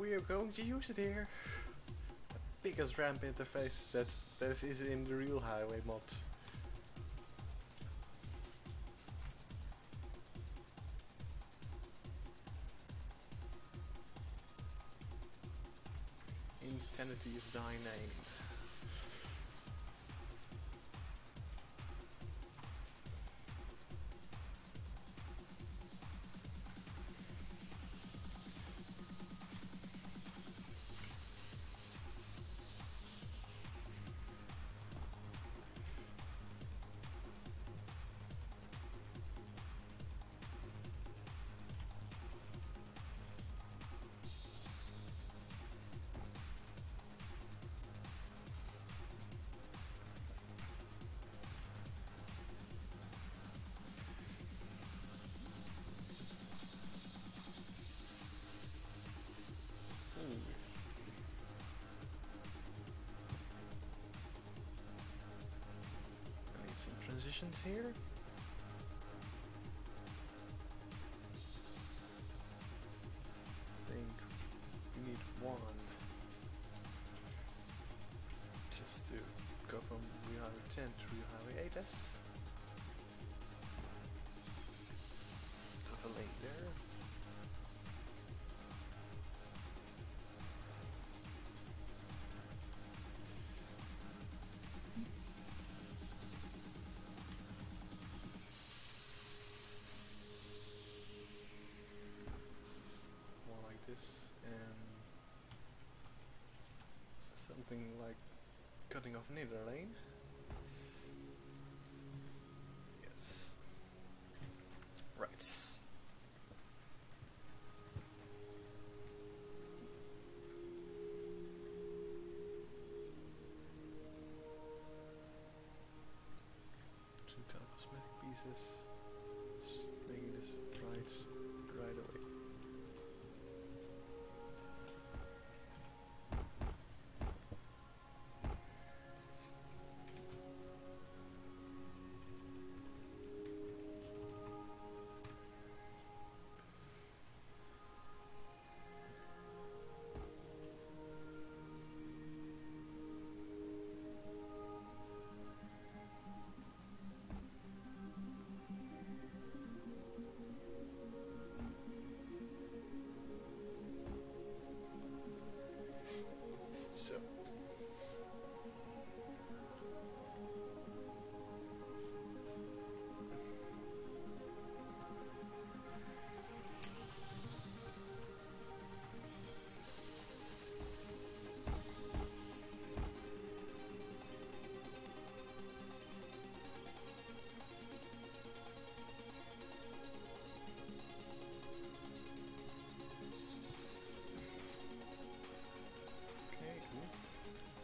we are going to use it here. The biggest ramp interface that is in the real highway mod. Insanity is thy name. I need some transitions here. I think we need one just to go from Real Highway 10 to Real Highway 8S. Have a lane there. This and something like cutting off another lane. Yes. Right. Two tile cosmetic pieces. Just making this right away. So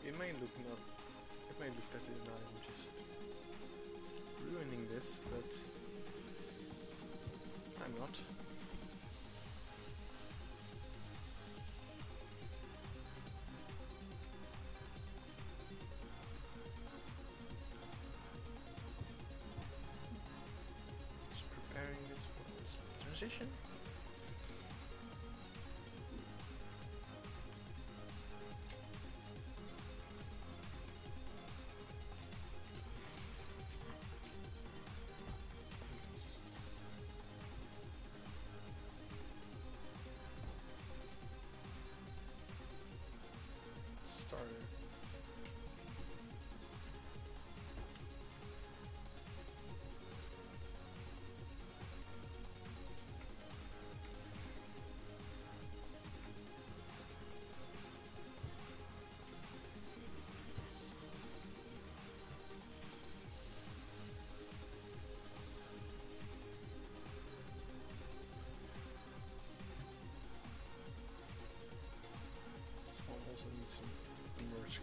it may look that I'm just ruining this, but I'm not. Just preparing this for this transition. Starter. Also need some merge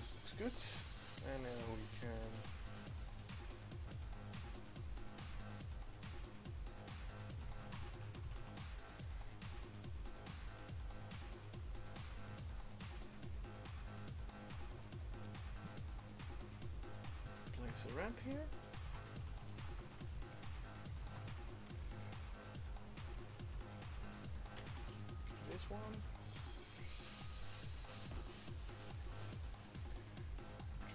this looks good. And now we can place a ramp here. This one.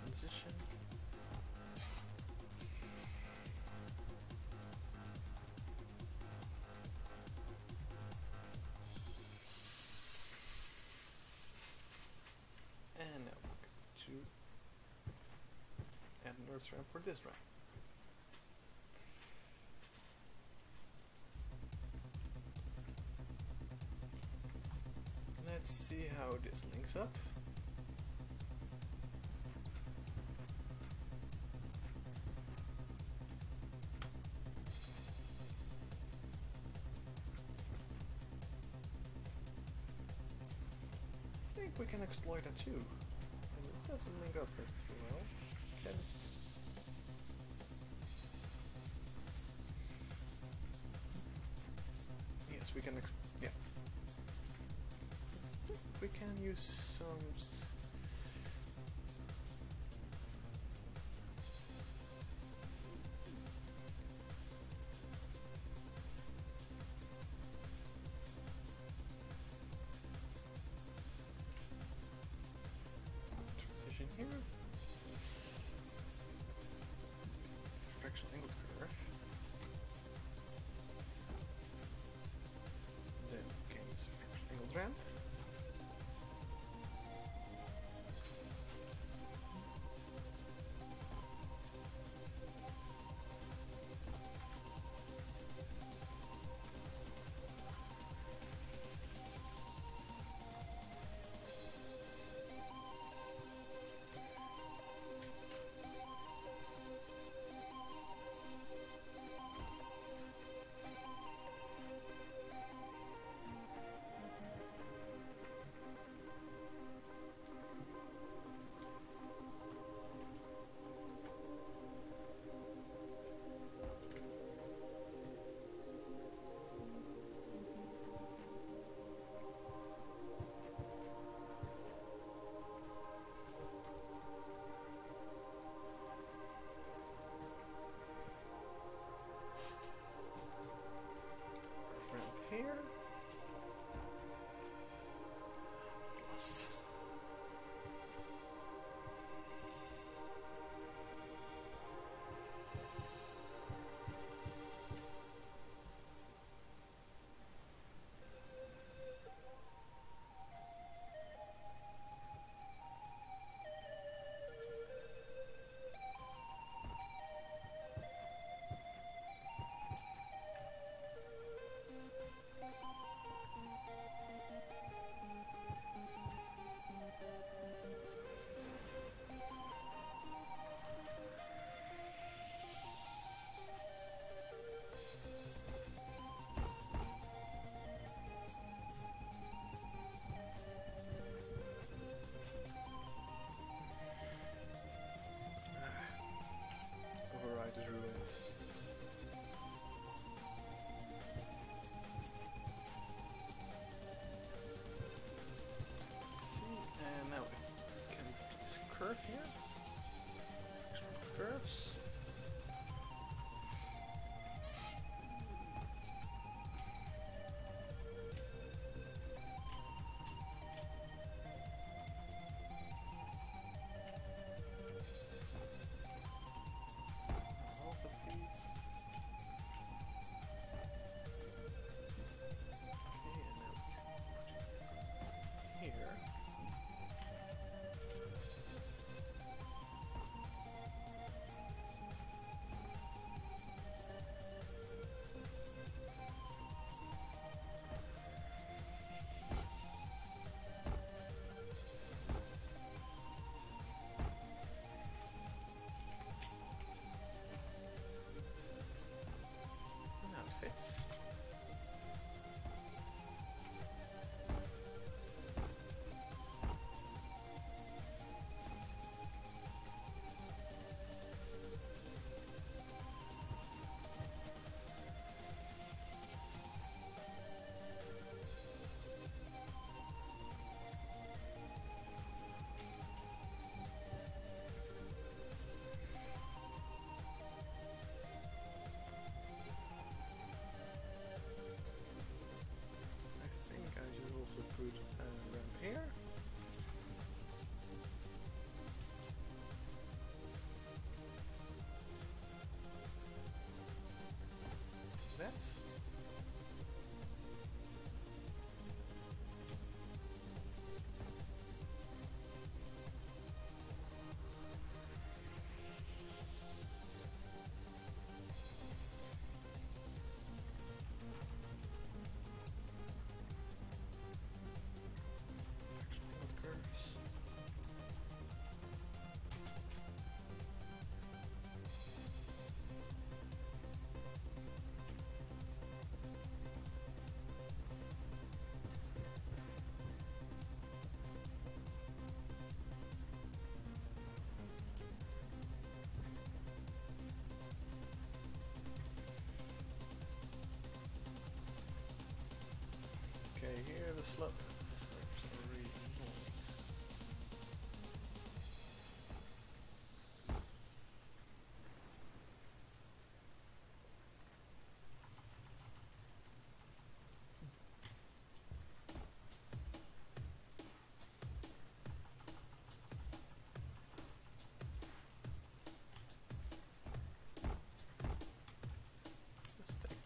Transition. And now we're going to add an earth ramp for this ramp. Let's see how this links up. I think we can exploit that too. And it doesn't link up that well. Can yes, we can. Yeah, we can use some. Transition here. It's a fractional angled curve. Then we can use a fractional angled ramp. Here. Lost. Override is ruined. See, and now we can place a curve here. Curves. Here. the slopes are really annoying.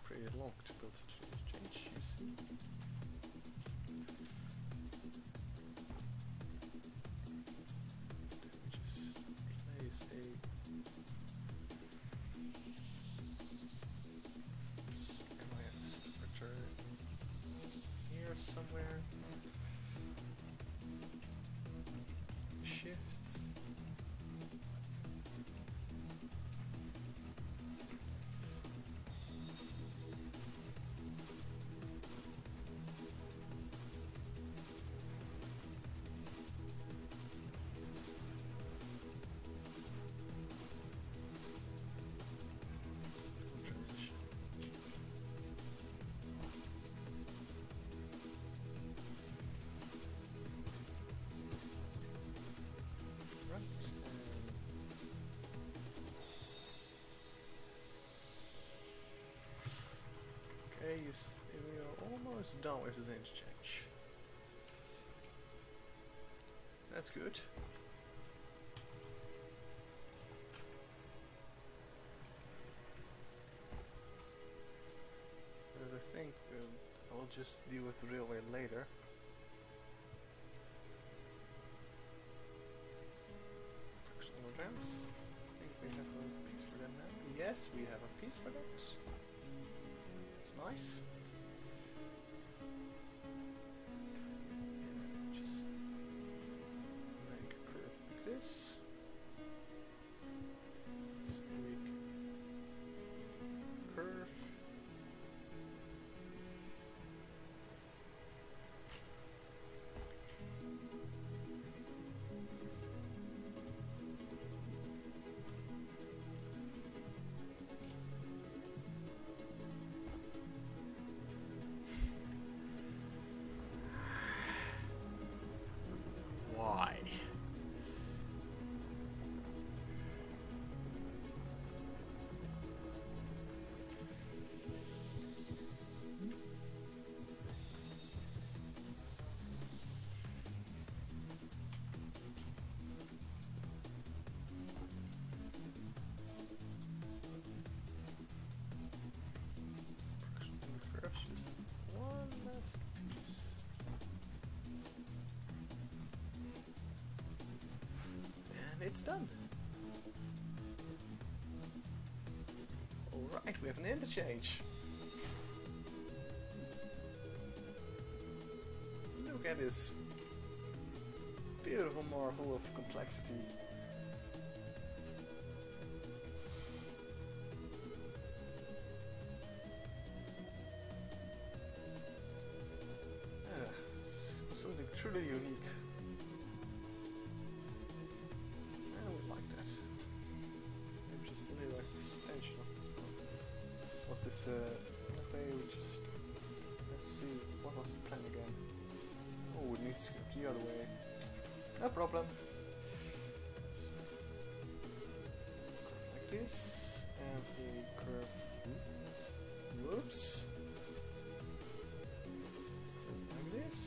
Pretty long to build such an interchange, you see. Then we just place a structure here somewhere. Shift. Okay, we are almost done with this interchange. That's good. Because I think I'll just deal with the railway later. Functional ramps. I think we have a piece for them now. Yes, we have a piece for those. It's nice. And just make a curve like this. So we curve. Why? Perhaps just one last piece. And it's done. Alright, we have an interchange. Look at this beautiful marvel of complexity. Something truly unique. I would like that. Maybe just a little extension of this. Okay, we just let's see what was the plan again. Oh, it needs to go the other way. No problem. Just curve like this and a curve. Whoops. Like this.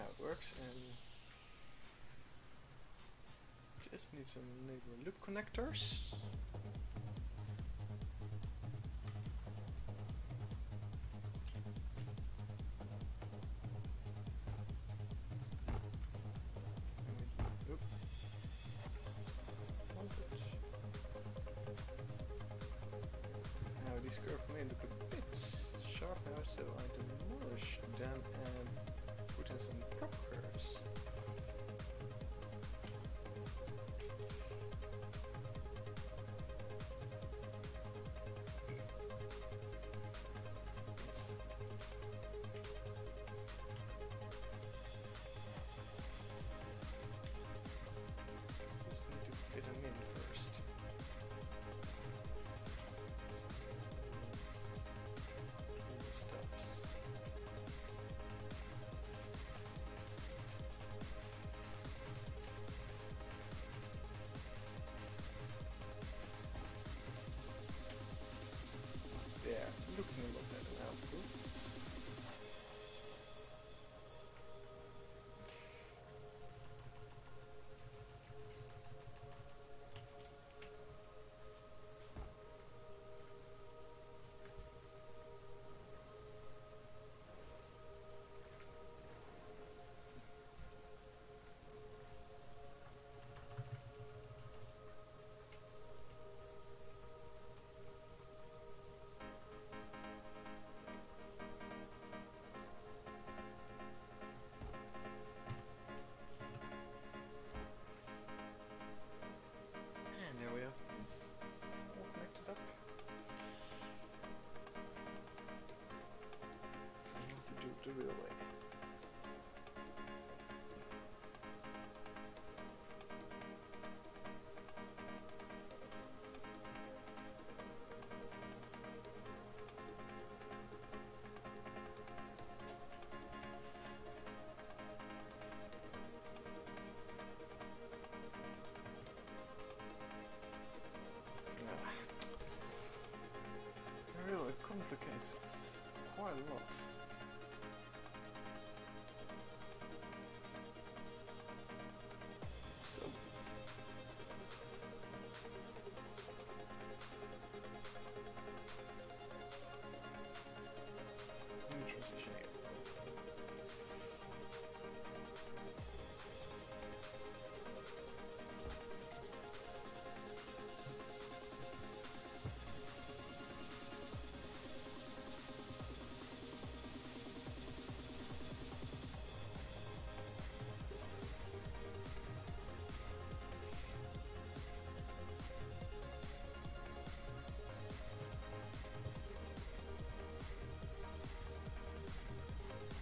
how it works, and just need some neighbor loop connectors. Now these curves may look a bit sharp now, so I demolish them and put in some prop curves. Just need to fit them in first. Stops. There, looking a lot better now. Oops. And there we have this all connected up. I have to do it the real way. Really complicates it quite a lot. So neutral's a shame.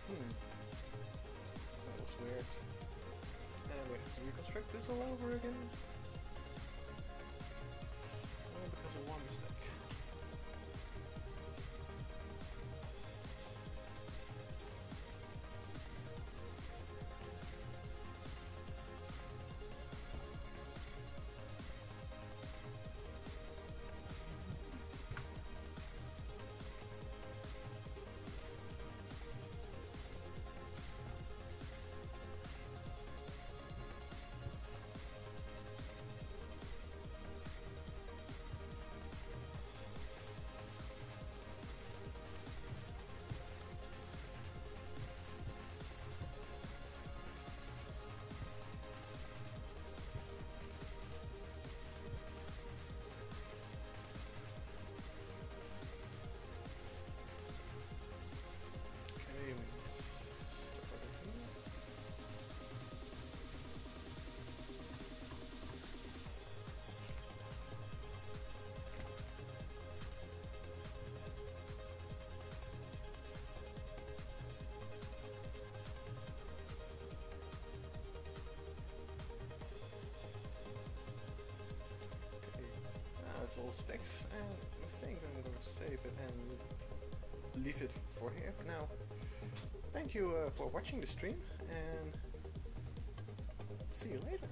That was weird. And we have to reconstruct this all over again. All because of one mistake. It's all specs, and I think I'm going to save it and leave it for here for now. Thank you for watching the stream, and see you later.